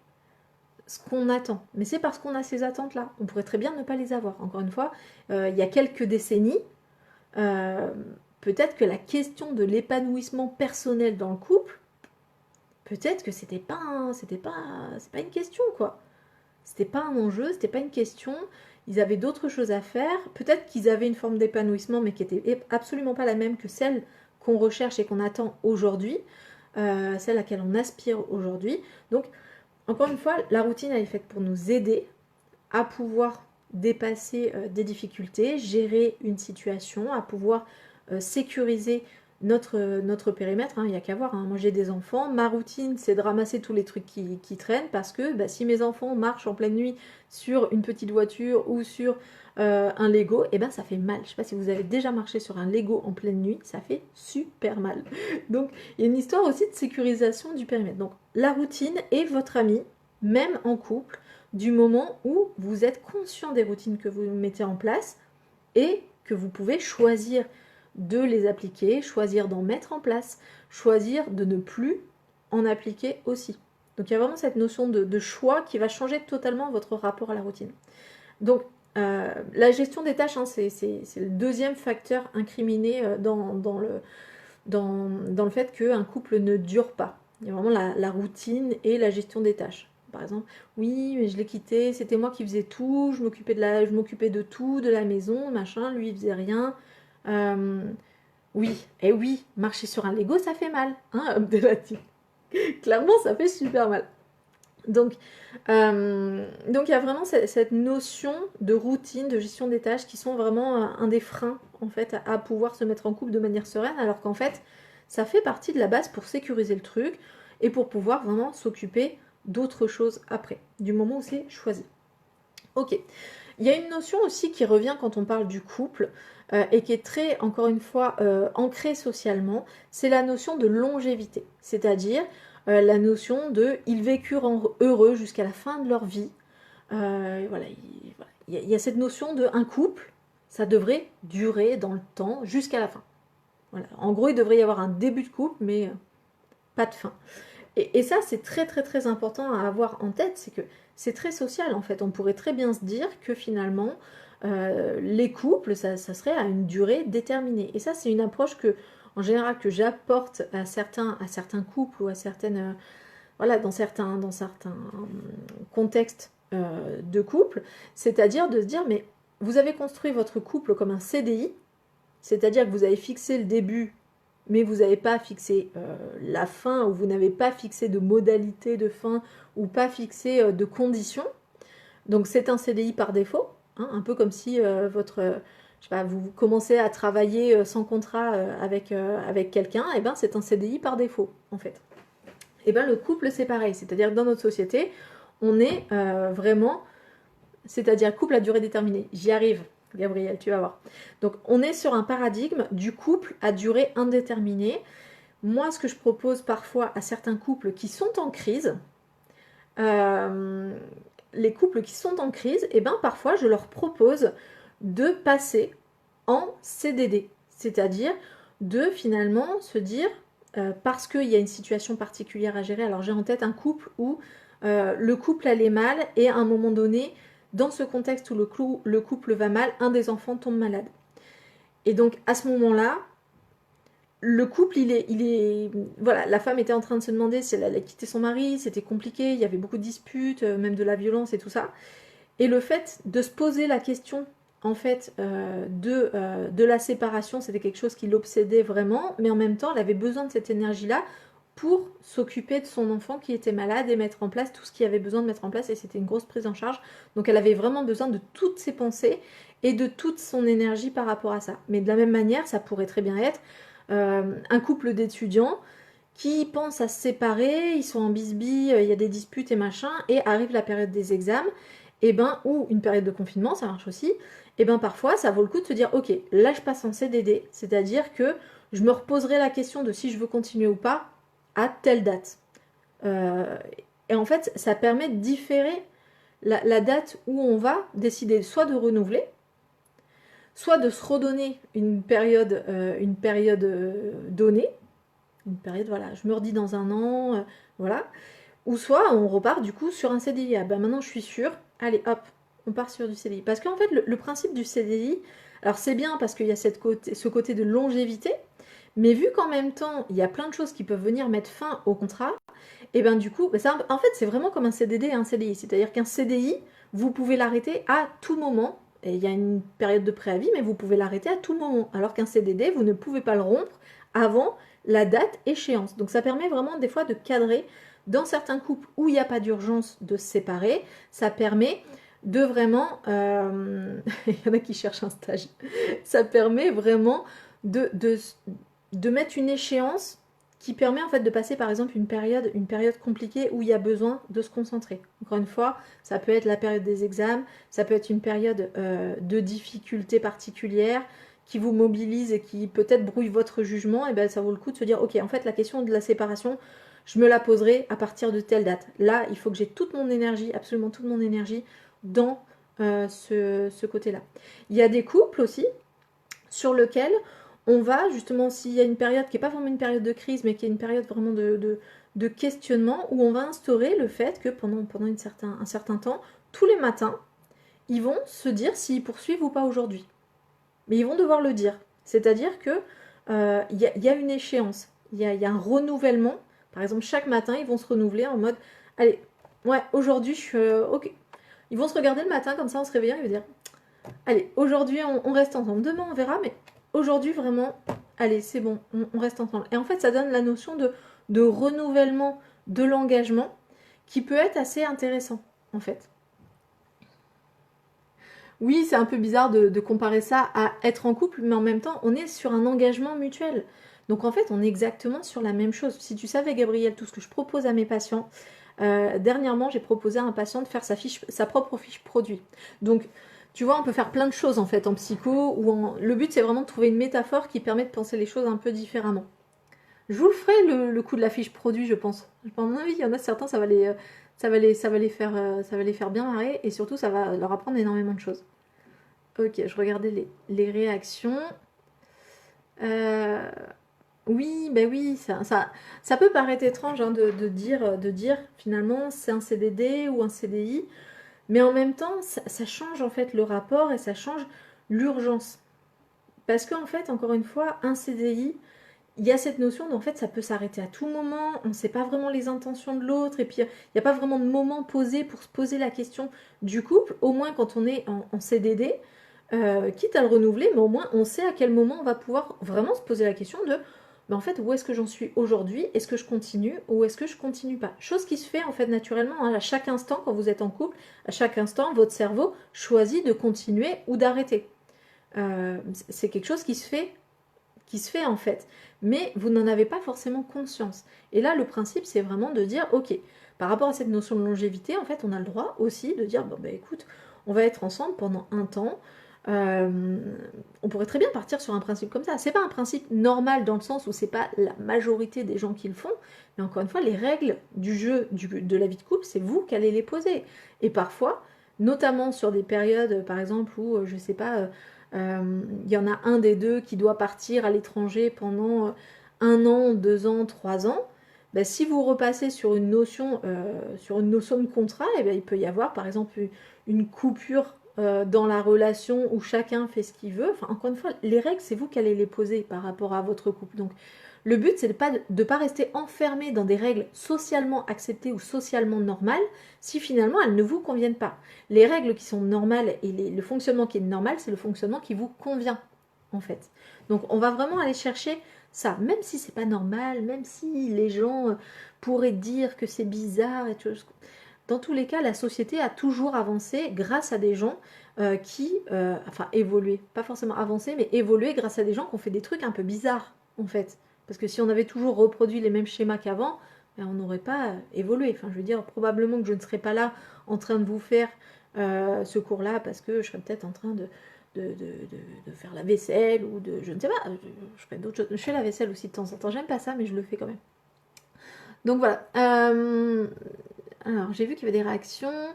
ce qu'on attend. Mais c'est parce qu'on a ces attentes-là. On pourrait très bien ne pas les avoir. Encore une fois, il y a quelques décennies, euh, peut-être que la question de l'épanouissement personnel dans le couple, peut-être que c'est pas une question, quoi. C'était pas un enjeu, c'était pas une question. Ils avaient d'autres choses à faire. Peut-être qu'ils avaient une forme d'épanouissement, mais qui était absolument pas la même que celle qu'on recherche et qu'on attend aujourd'hui, celle à laquelle on aspire aujourd'hui. Donc, encore une fois, la routine, elle est faite pour nous aider à pouvoir dépasser des gérer une situation, à pouvoir sécuriser notre périmètre, hein, il n'y a qu'à voir, hein. Moi j'ai des enfants, ma routine c'est de ramasser tous les trucs qui traînent parce que bah, si mes enfants marchent en pleine nuit sur une petite voiture ou sur un Lego, et ben ça fait mal. Je ne sais pas si vous avez déjà marché sur un Lego en pleine nuit, ça fait super mal. Donc il y a une histoire aussi de sécurisation du périmètre. Donc la routine est votre amie, même en couple, du moment où vous êtes conscient des routines que vous mettez en place et que vous pouvez choisir de les appliquer, choisir d'en mettre en place, choisir de ne plus en appliquer aussi. Donc il y a vraiment cette notion de choix qui va changer totalement votre rapport à la routine. Donc la gestion des tâches, hein, c'est le deuxième facteur incriminé dans le fait qu'un couple ne dure pas. Il y a vraiment la routine et la gestion des tâches. Par exemple, oui, mais je l'ai quitté, c'était moi qui faisais tout, je m'occupais de tout, de la maison, machin, lui il faisait rien. Euh, oui, et oui, marcher sur un Lego, ça fait mal, hein, Abdelati. Clairement, ça fait super mal. Donc, il y a vraiment cette notion de routine, de gestion des tâches qui sont vraiment un des freins en fait à pouvoir se mettre en couple de manière sereine, alors qu'en fait, ça fait partie de la base pour sécuriser le truc et pour pouvoir vraiment s'occuper d'autres choses après, du moment où c'est choisi. Ok. Il y a une notion aussi qui revient quand on parle du couple et qui est très, encore une fois, ancrée socialement, c'est la notion de longévité. C'est-à-dire la notion de ils vécurent heureux jusqu'à la fin de leur vie. Voilà, il y a cette notion de un couple, ça devrait durer dans le temps jusqu'à la fin. Voilà. En gros, il devrait y avoir un début de couple, mais pas de fin. Et ça, c'est très très très important à avoir en tête, c'est que c'est très social en fait. On pourrait très bien se dire que finalement, les couples, ça serait à une durée déterminée. Et ça, c'est une approche que, en général, que j'apporte à certains couples ou à certaines, voilà, dans certains contextes de couple, c'est-à-dire de se dire, mais vous avez construit votre couple comme un CDI, c'est-à-dire que vous avez fixé le début mais vous n'avez pas fixé la fin, ou vous n'avez pas fixé de modalité de fin, ou pas fixé de conditions. Donc c'est un CDI par défaut, hein, un peu comme si je sais pas, vous commencez à travailler sans contrat avec quelqu'un, et ben c'est un CDI par défaut en fait. Et ben le couple c'est pareil, c'est-à-dire que dans notre société, on est vraiment, c'est-à-dire couple à durée déterminée. J'y arrive. Gabriel, tu vas voir. Donc, on est sur un paradigme du couple à durée indéterminée. Moi, ce que je propose parfois à certains couples qui sont en crise, les couples qui sont en crise, et ben parfois, je leur propose de passer en CDD. C'est-à-dire de finalement se dire, parce qu'il y a une situation particulière à gérer, alors j'ai en tête un couple où le couple allait mal et à un moment donné, dans ce contexte où le couple va mal, un des enfants tombe malade. Et donc à ce moment-là, le couple, voilà, la femme était en train de se demander si elle allait quitter son mari, c'était compliqué, il y avait beaucoup de disputes, même de la violence et tout ça. Et le fait de se poser la question, en fait, de la séparation, c'était quelque chose qui l'obsédait vraiment, mais en même temps, elle avait besoin de cette énergie-là pour s'occuper de son enfant qui était malade et mettre en place tout ce qu'il avait besoin de mettre en place, et c'était une grosse prise en charge. Donc elle avait vraiment besoin de toutes ses pensées et de toute son énergie par rapport à ça. Mais de la même manière, ça pourrait très bien être un couple d'étudiants qui pensent à se séparer, ils sont en bisbille, il y a des disputes et machin, et arrive la période des examens, et ben, ou une période de confinement, ça marche aussi, et ben parfois ça vaut le coup de se dire, ok, là je passe en CDD, c'est-à-dire que je me reposerai la question de si je veux continuer ou pas à telle date. Et en fait, ça permet de différer la date où on va décider soit de renouveler, soit de se redonner une période donnée, une période, voilà, je me redis dans un an, voilà, ou soit on repart du coup sur un CDI. Ah ben maintenant je suis sûre, allez hop, on part sur du CDI. Parce qu'en fait le principe du CDI, alors c'est bien parce qu'il y a ce côté de longévité, mais vu qu'en même temps il y a plein de choses qui peuvent venir mettre fin au contrat, et ben du coup, en fait c'est vraiment comme un CDD et un CDI. C'est-à-dire qu'un CDI, vous pouvez l'arrêter à tout moment. Et il y a une période de préavis, mais vous pouvez l'arrêter à tout moment. Alors qu'un CDD, vous ne pouvez pas le rompre avant la date échéance. Donc ça permet vraiment des fois de cadrer dans certains couples où il n'y a pas d'urgence de se séparer. Ça permet de vraiment... il y en a qui cherchent un stage. Ça permet vraiment de mettre une échéance qui permet en fait de passer par exemple une période compliquée où il y a besoin de se concentrer. Encore une fois, ça peut être la période des examens, ça peut être une période de difficulté particulière qui vous mobilise et qui peut-être brouille votre jugement, et bien ça vaut le coup de se dire ok, en fait la question de la séparation, je me la poserai à partir de telle date. Là, il faut que j'ai toute mon énergie, absolument toute mon énergie dans ce côté-là. Il y a des couples aussi sur lesquels on va justement, s'il y a une période qui n'est pas vraiment une période de crise, mais qui est une période vraiment de questionnement, où on va instaurer le fait que pendant un certain temps, tous les matins, ils vont se dire s'ils poursuivent ou pas aujourd'hui. Mais ils vont devoir le dire. C'est-à-dire que y a une échéance, il y a un renouvellement. Par exemple, chaque matin, ils vont se renouveler en mode, allez, ouais, aujourd'hui, je suis ok. Ils vont se regarder le matin, comme ça, en se réveillant, ils vont dire, allez, aujourd'hui, on reste ensemble. Demain, on verra, mais aujourd'hui, vraiment, allez, c'est bon, on reste ensemble. Et en fait, ça donne la notion de renouvellement de l'engagement qui peut être assez intéressant, en fait. Oui, c'est un peu bizarre de comparer ça à être en couple, mais en même temps, on est sur un engagement mutuel. Donc en fait, on est exactement sur la même chose. Si tu savais, Gabriel, tout ce que je propose à mes patients, dernièrement, j'ai proposé à un patient de faire sa propre fiche produit. Donc, tu vois, on peut faire plein de choses en fait en psycho, le but c'est vraiment de trouver une métaphore qui permet de penser les choses un peu différemment. Je vous le ferai le coup de la fiche produit, je pense. À mon avis, il y en a certains, ça va les faire bien marrer, et surtout, ça va leur apprendre énormément de choses. Ok, je regardais les réactions. Euh, oui, ben oui, ça peut paraître étrange hein, de dire finalement c'est un CDD ou un CDI, mais en même temps, ça change en fait le rapport et ça change l'urgence. Parce qu'en fait, encore une fois, un CDI, il y a cette notion d'en fait ça peut s'arrêter à tout moment, on ne sait pas vraiment les intentions de l'autre, et puis il n'y a pas vraiment de moment posé pour se poser la question du couple, au moins quand on est en CDD, quitte à le renouveler, mais au moins on sait à quel moment on va pouvoir vraiment se poser la question de mais en fait où est-ce que j'en suis aujourd'hui, est-ce que je continue ou est-ce que je continue pas. Chose qui se fait en fait naturellement hein, à chaque instant quand vous êtes en couple, à chaque instant votre cerveau choisit de continuer ou d'arrêter. C'est quelque chose qui se fait en fait, mais vous n'en avez pas forcément conscience. Et là, le principe, c'est vraiment de dire, ok, par rapport à cette notion de longévité, en fait, on a le droit aussi de dire, bon, bah écoute, on va être ensemble pendant un temps. On pourrait très bien partir sur un principe comme ça. C'est pas un principe normal dans le sens où c'est pas la majorité des gens qui le font, mais encore une fois, les règles du jeu de la vie de couple, c'est vous qui allez les poser. Et parfois, notamment sur des périodes, par exemple, où, je sais pas, il y en a un des deux qui doit partir à l'étranger pendant 1 an, 2 ans, 3 ans, ben, si vous repassez sur une notion de contrat, eh ben, il peut y avoir par exemple une coupure dans la relation où chacun fait ce qu'il veut. Enfin, encore une fois, les règles, c'est vous qui allez les poser par rapport à votre couple. Donc, le but, c'est de pas rester enfermé dans des règles socialement acceptées ou socialement normales si finalement elles ne vous conviennent pas. Les règles qui sont normales et le fonctionnement qui est normal, c'est le fonctionnement qui vous convient, en fait. Donc, on va vraiment aller chercher ça, même si c'est pas normal, même si les gens pourraient dire que c'est bizarre et tout. Dans tous les cas, la société a toujours avancé grâce à des gens enfin évolué, pas forcément avancé, mais évolué grâce à des gens qui ont fait des trucs un peu bizarres, en fait. Parce que si on avait toujours reproduit les mêmes schémas qu'avant, ben, on n'aurait pas évolué. Enfin, je veux dire, probablement que je ne serais pas là en train de vous faire ce cours-là parce que je serais peut-être en train de faire la vaisselle ou je ne sais pas, je ferais d'autres choses. Je fais la vaisselle aussi de temps en temps, j'aime pas ça, mais je le fais quand même. Donc voilà. Alors, j'ai vu qu'il y avait des réactions.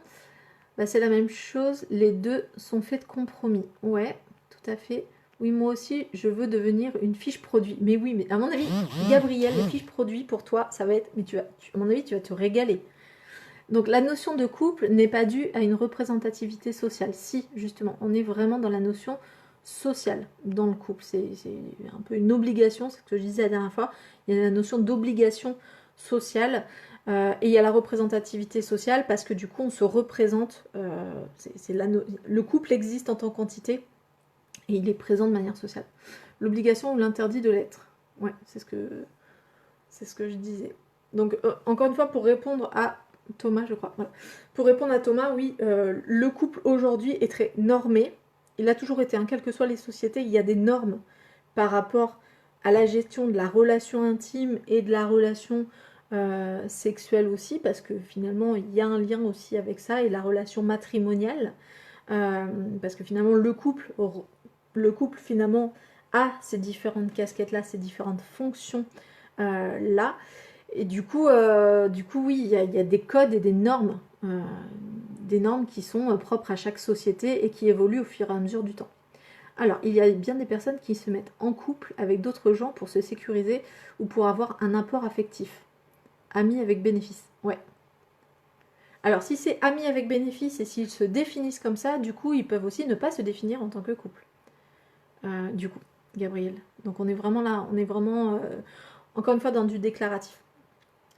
Bah, c'est la même chose. Les deux sont faits de compromis. Ouais, tout à fait. Oui, moi aussi, je veux devenir une fiche produit. Mais oui, mais à mon avis, Gabriel, les fiches produits pour toi, ça va être... Mais à mon avis, tu vas te régaler. Donc, la notion de couple n'est pas due à une représentativité sociale. Si, justement, on est vraiment dans la notion sociale dans le couple. C'est un peu une obligation, c'est ce que je disais la dernière fois. Il y a la notion d'obligation sociale. Et il y a la représentativité sociale parce que du coup on se représente, le couple existe en tant qu'entité et il est présent de manière sociale. L'obligation ou l'interdit de l'être. Ouais, c'est ce que je disais. Donc encore une fois pour répondre à Thomas, je crois. Voilà. Pour répondre à Thomas, oui, le couple aujourd'hui est très normé. Il a toujours été, hein, quelles que soient les sociétés, il y a des normes par rapport à la gestion de la relation intime et de la relation sexuelle aussi, parce que finalement il y a un lien aussi avec ça et la relation matrimoniale, parce que finalement le couple finalement a ces différentes casquettes là, ces différentes fonctions là, et du coup oui, il y a des codes et des normes qui sont propres à chaque société et qui évoluent au fur et à mesure du temps. Alors, il y a bien des personnes qui se mettent en couple avec d'autres gens pour se sécuriser ou pour avoir un apport affectif. Amis avec bénéfice, ouais. Alors, si c'est amis avec bénéfice et s'ils se définissent comme ça, du coup, ils peuvent aussi ne pas se définir en tant que couple. Du coup, Gabriel. Donc, on est vraiment là, encore une fois, dans du déclaratif.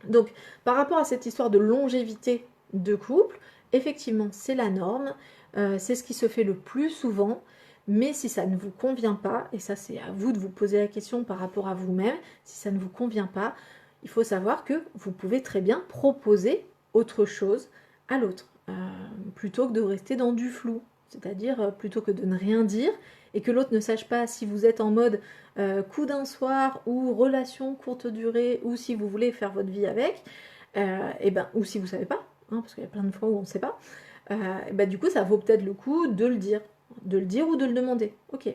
Donc, par rapport à cette histoire de longévité de couple, effectivement, c'est la norme, c'est ce qui se fait le plus souvent, mais si ça ne vous convient pas, et ça c'est à vous de vous poser la question par rapport à vous-même, si ça ne vous convient pas, il faut savoir que vous pouvez très bien proposer autre chose à l'autre, plutôt que de rester dans du flou, c'est-à-dire plutôt que de ne rien dire, et que l'autre ne sache pas si vous êtes en mode coup d'un soir ou relation courte durée, ou si vous voulez faire votre vie avec, ou si vous savez pas, hein, parce qu'il y a plein de fois où on ne sait pas, du coup ça vaut peut-être le coup de le dire ou de le demander. Ok,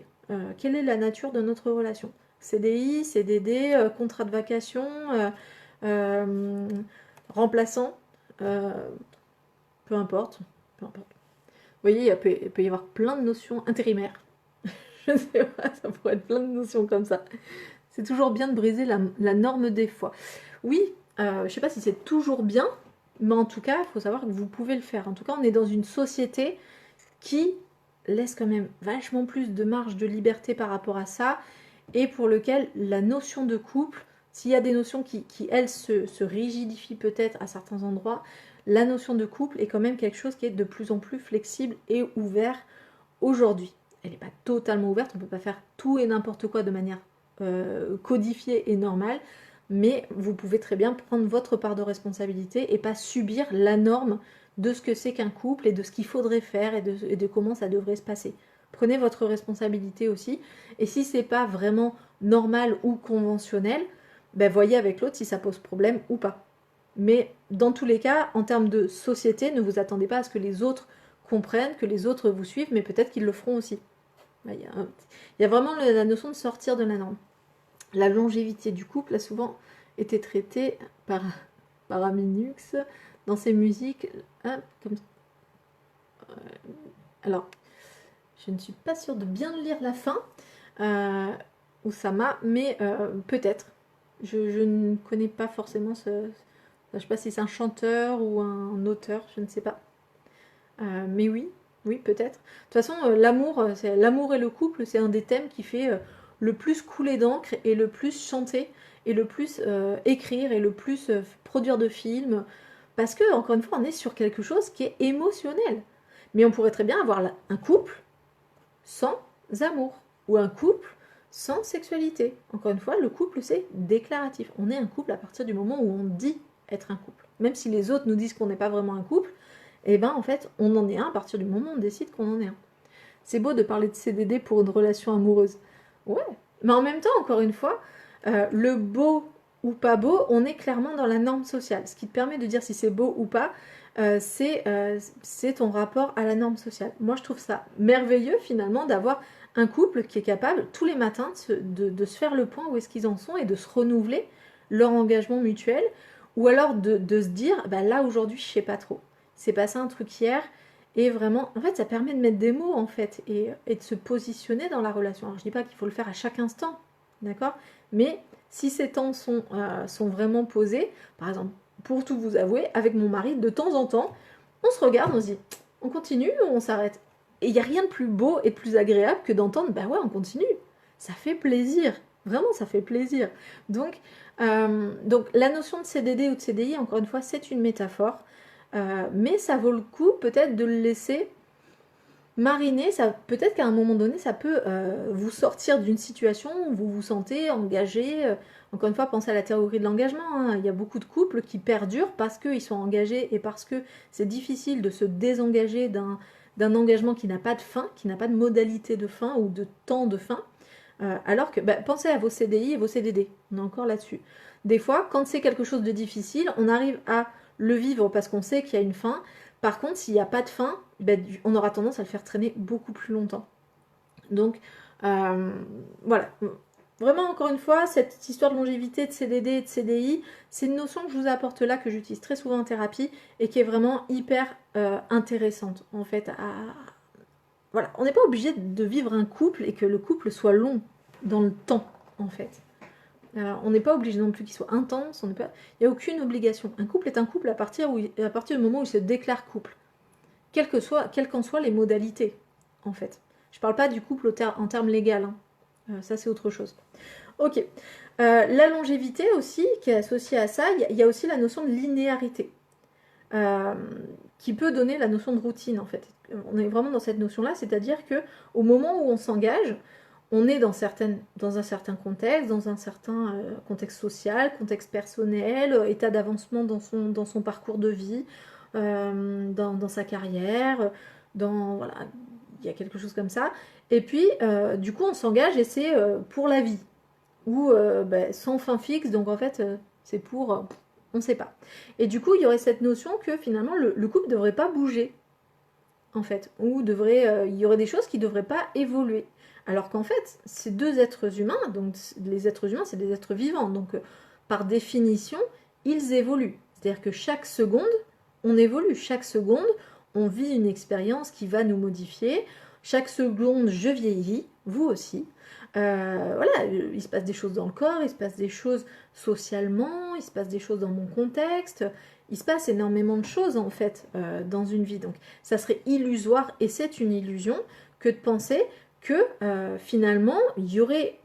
quelle est la nature de notre relation? CDI, CDD, contrat de vacation, remplaçant, peu importe, peu importe. Vous voyez, il peut y avoir plein de notions intérimaires. Je sais pas, ça pourrait être plein de notions comme ça. C'est toujours bien de briser la norme des fois. Oui, je sais pas si c'est toujours bien, mais en tout cas, il faut savoir que vous pouvez le faire. En tout cas, on est dans une société qui laisse quand même vachement plus de marge de liberté par rapport à ça, et pour lequel la notion de couple, s'il y a des notions qui elles, se rigidifient peut-être à certains endroits, la notion de couple est quand même quelque chose qui est de plus en plus flexible et ouvert aujourd'hui. Elle n'est pas totalement ouverte, on ne peut pas faire tout et n'importe quoi de manière codifiée et normale, mais vous pouvez très bien prendre votre part de responsabilité et pas subir la norme de ce que c'est qu'un couple et de ce qu'il faudrait faire et de comment ça devrait se passer. Prenez votre responsabilité aussi, et si c'est pas vraiment normal ou conventionnel, voyez avec l'autre si ça pose problème ou pas. Mais dans tous les cas, en termes de société, ne vous attendez pas à ce que les autres comprennent, que les autres vous suivent, mais peut-être qu'ils le feront aussi. Il y a vraiment la notion de sortir de la norme. La longévité du couple a souvent été traitée par Aminux dans ses musiques. Hein, comme... alors, je ne suis pas sûre de bien lire la fin, Oussama, mais peut-être. Je ne connais pas forcément je ne sais pas si c'est un chanteur ou un auteur, je ne sais pas. Mais oui, peut-être. De toute façon, l'amour et le couple, c'est un des thèmes qui fait le plus couler d'encre et le plus chanter et le plus écrire et le plus produire de films. Parce que, encore une fois, on est sur quelque chose qui est émotionnel. Mais on pourrait très bien avoir un couple sans amour ou un couple sans sexualité. Encore une fois, le couple, c'est déclaratif. On est un couple à partir du moment où on dit être un couple. Même si les autres nous disent qu'on n'est pas vraiment un couple, en fait, on en est un à partir du moment où on décide qu'on en est un. C'est beau de parler de CDD pour une relation amoureuse. Ouais, mais en même temps, encore une fois, le beau ou pas beau, on est clairement dans la norme sociale. Ce qui te permet de dire si c'est beau ou pas, c'est ton rapport à la norme sociale. Moi, je trouve ça merveilleux, finalement, d'avoir un couple qui est capable, tous les matins, de se faire le point où est-ce qu'ils en sont et de se renouveler leur engagement mutuel, ou alors de se dire, bah là aujourd'hui je sais pas trop, c'est passé un truc hier, et vraiment, en fait ça permet de mettre des mots en fait, et de se positionner dans la relation. Alors je dis pas qu'il faut le faire à chaque instant, d'accord, mais si ces temps sont vraiment posés, par exemple, pour tout vous avouer, avec mon mari, de temps en temps, on se regarde, on se dit, on continue ou on s'arrête? Et il n'y a rien de plus beau et de plus agréable que d'entendre, bah ouais, on continue. Ça fait plaisir. Vraiment, ça fait plaisir. Donc la notion de CDD ou de CDI, encore une fois, c'est une métaphore. Mais ça vaut le coup peut-être de le laisser mariner. Peut-être qu'à un moment donné, ça peut vous sortir d'une situation où vous vous sentez engagé. Encore une fois, pensez à la théorie de l'engagement, hein. Il y a beaucoup de couples qui perdurent parce qu'ils sont engagés et parce que c'est difficile de se désengager d'un engagement qui n'a pas de fin, qui n'a pas de modalité de fin ou de temps de fin. Alors que, pensez à vos CDI et vos CDD, on est encore là-dessus. Des fois, quand c'est quelque chose de difficile, on arrive à le vivre parce qu'on sait qu'il y a une fin. Par contre, s'il n'y a pas de fin, on aura tendance à le faire traîner beaucoup plus longtemps. Donc, voilà. Vraiment, encore une fois, cette histoire de longévité, de CDD et de CDI, c'est une notion que je vous apporte là, que j'utilise très souvent en thérapie et qui est vraiment hyper intéressante, en fait. Voilà, on n'est pas obligé de vivre un couple et que le couple soit long dans le temps, en fait. On n'est pas obligé non plus qu'il soit intense, il n'y a aucune obligation. Un couple est un couple à partir du moment où il se déclare couple, quelles qu'en soient les modalités, en fait. Je ne parle pas du couple en termes légaux, hein. Ça c'est autre chose. Ok. La longévité aussi, qui est associée à ça, il y a aussi la notion de linéarité, qui peut donner la notion de routine, en fait. On est vraiment dans cette notion-là, c'est-à-dire qu'au moment où on s'engage, on est dans un certain contexte, dans un certain contexte social, contexte personnel, état d'avancement dans son parcours de vie, dans sa carrière, voilà, il y a quelque chose comme ça. Et puis, du coup, on s'engage et c'est pour la vie, ou sans fin fixe, donc en fait, c'est pour... on ne sait pas. Et du coup, il y aurait cette notion que finalement, le couple ne devrait pas bouger, en fait, ou il y aurait des choses qui ne devraient pas évoluer. Alors qu'en fait, ces deux êtres humains, donc les êtres humains, c'est des êtres vivants, donc par définition, ils évoluent. C'est-à-dire que chaque seconde, on évolue. Chaque seconde, on vit une expérience qui va nous modifier. Chaque seconde, je vieillis, vous aussi. Voilà, il se passe des choses dans le corps, il se passe des choses socialement, il se passe des choses dans mon contexte. Il se passe énormément de choses en fait dans une vie. Donc ça serait illusoire, et c'est une illusion, que de penser que finalement il y aurait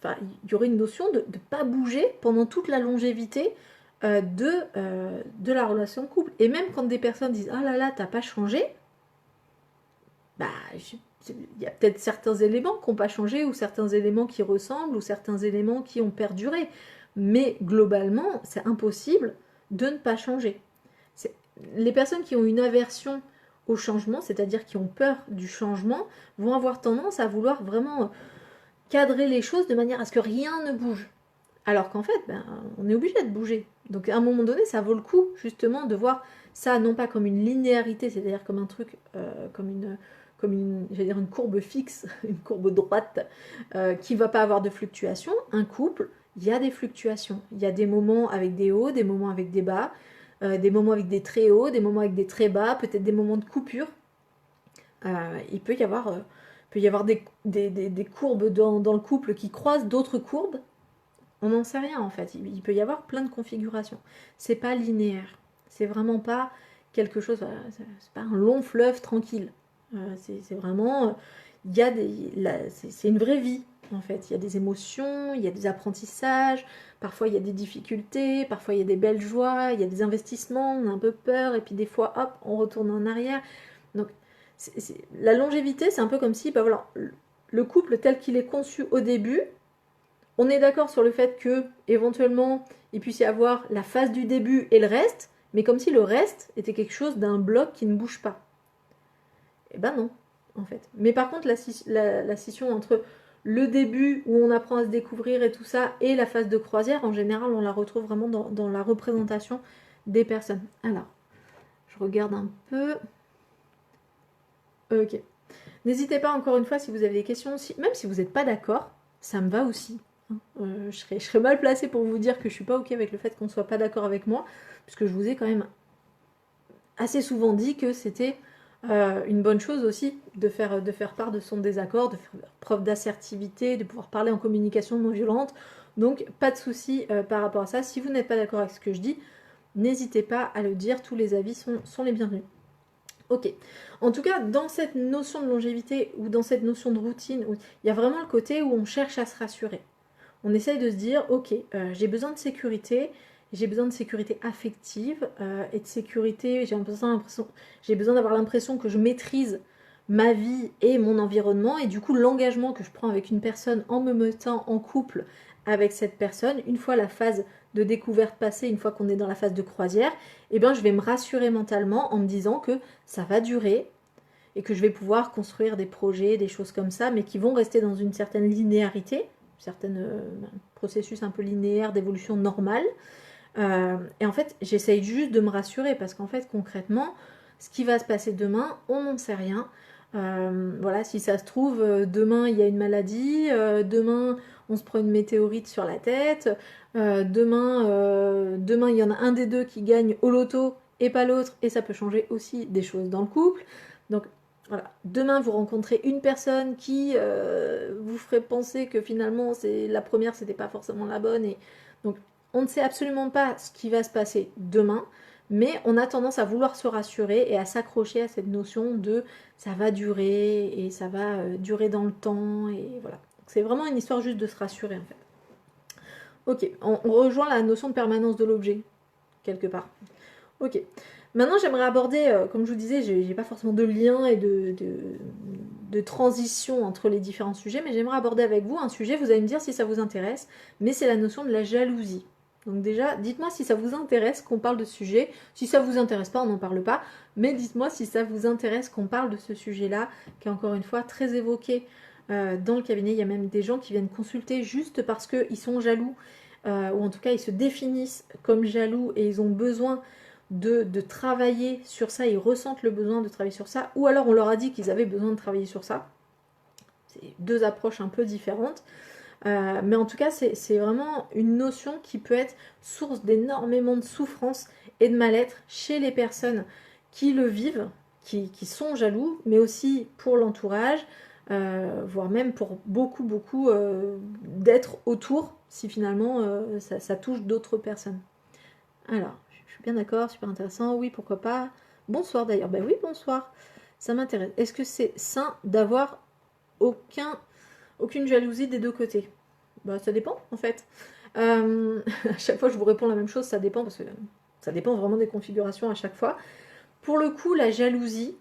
une notion de ne pas bouger pendant toute la longévité de la relation de couple. Et même quand des personnes disent « Ah là là, t'as pas changé », il y a peut-être certains éléments qui n'ont pas changé, ou certains éléments qui ressemblent, ou certains éléments qui ont perduré. Mais globalement, c'est impossible de ne pas changer. Les personnes qui ont une aversion au changement, c'est-à-dire qui ont peur du changement, vont avoir tendance à vouloir vraiment cadrer les choses de manière à ce que rien ne bouge. Alors qu'en fait, on est obligé de bouger. Donc à un moment donné, ça vaut le coup justement de voir ça non pas comme une linéarité, c'est-à-dire comme un truc, comme une courbe fixe, une courbe droite, qui ne va pas avoir de fluctuations. Un couple, il y a des fluctuations. Il y a des moments avec des hauts, des moments avec des bas, des moments avec des très hauts, des moments avec des très bas, peut-être des moments de coupure. Il peut y avoir des courbes dans le couple qui croisent d'autres courbes. On n'en sait rien en fait. Il peut y avoir plein de configurations. C'est pas linéaire. C'est vraiment pas quelque chose. C'est pas un long fleuve tranquille. C'est vraiment. C'est une vraie vie en fait. Il y a des émotions, il y a des apprentissages. Parfois il y a des difficultés, parfois il y a des belles joies, il y a des investissements, on a un peu peur, et puis des fois, hop, on retourne en arrière. Donc la longévité, c'est un peu comme si, voilà, le couple tel qu'il est conçu au début, on est d'accord sur le fait que éventuellement il puisse y avoir la phase du début et le reste, mais comme si le reste était quelque chose d'un bloc qui ne bouge pas. Eh ben non, en fait. Mais par contre, la scission entre le début où on apprend à se découvrir et tout ça, et la phase de croisière, en général, on la retrouve vraiment dans la représentation des personnes. Alors, je regarde un peu. Ok. N'hésitez pas encore une fois si vous avez des questions, même si vous n'êtes pas d'accord, ça me va aussi. Je serais mal placée pour vous dire que je suis pas ok avec le fait qu'on soit pas d'accord avec moi, puisque je vous ai quand même assez souvent dit que c'était une bonne chose aussi de faire part de son désaccord, de faire preuve d'assertivité, de pouvoir parler en communication non violente. Donc pas de souci par rapport à ça. Si vous n'êtes pas d'accord avec ce que je dis, n'hésitez pas à le dire, tous les avis sont les bienvenus. Ok. En tout cas, dans cette notion de longévité ou dans cette notion de routine, il y a vraiment le côté où on cherche à se rassurer. On essaye de se dire, ok, j'ai besoin de sécurité, j'ai besoin de sécurité affective et de sécurité, j'ai besoin d'avoir l'impression que je maîtrise ma vie et mon environnement, et du coup l'engagement que je prends avec une personne en me mettant en couple avec cette personne, une fois la phase de découverte passée, une fois qu'on est dans la phase de croisière, eh bien je vais me rassurer mentalement en me disant que ça va durer et que je vais pouvoir construire des projets, des choses comme ça, mais qui vont rester dans une certaine linéarité, certains processus un peu linéaire d'évolution normale. Et en fait, j'essaye juste de me rassurer parce qu'en fait, concrètement, ce qui va se passer demain, on n'en sait rien. Voilà, si ça se trouve, demain il y a une maladie, demain on se prend une météorite sur la tête, demain il y en a un des deux qui gagne au loto et pas l'autre, et ça peut changer aussi des choses dans le couple. Donc voilà, demain vous rencontrez une personne qui vous ferait penser que finalement la première c'était pas forcément la bonne, et donc on ne sait absolument pas ce qui va se passer demain, mais on a tendance à vouloir se rassurer et à s'accrocher à cette notion de ça va durer et ça va durer dans le temps, et voilà. C'est vraiment une histoire juste de se rassurer en fait. Ok, on rejoint la notion de permanence de l'objet, quelque part. Ok, maintenant j'aimerais aborder, comme je vous disais, j'ai pas forcément de lien et de transition entre les différents sujets, mais j'aimerais aborder avec vous un sujet, vous allez me dire si ça vous intéresse, mais c'est la notion de la jalousie. Donc déjà, dites-moi si ça vous intéresse qu'on parle de ce sujet. Si ça vous intéresse pas, on n'en parle pas. Mais dites-moi si ça vous intéresse qu'on parle de ce sujet-là, qui est encore une fois très évoqué dans le cabinet. Il y a même des gens qui viennent consulter juste parce qu'ils sont jaloux, ou en tout cas ils se définissent comme jaloux et ils ont besoin de travailler sur ça, ils ressentent le besoin de travailler sur ça, ou alors on leur a dit qu'ils avaient besoin de travailler sur ça. C'est deux approches un peu différentes. Mais en tout cas, c'est vraiment une notion qui peut être source d'énormément de souffrance et de mal-être chez les personnes qui le vivent, qui sont jaloux, mais aussi pour l'entourage, voire même pour beaucoup d'être autour, si finalement ça touche d'autres personnes. Alors, je suis bien d'accord, super intéressant, oui, pourquoi pas. Bonsoir d'ailleurs, ben oui, bonsoir, ça m'intéresse. Est-ce que c'est sain d'avoir aucune jalousie des deux côtés? Bah, ça dépend en fait. À chaque fois, je vous réponds la même chose, ça dépend, parce que ça dépend vraiment des configurations à chaque fois. Pour le coup, la jalousie,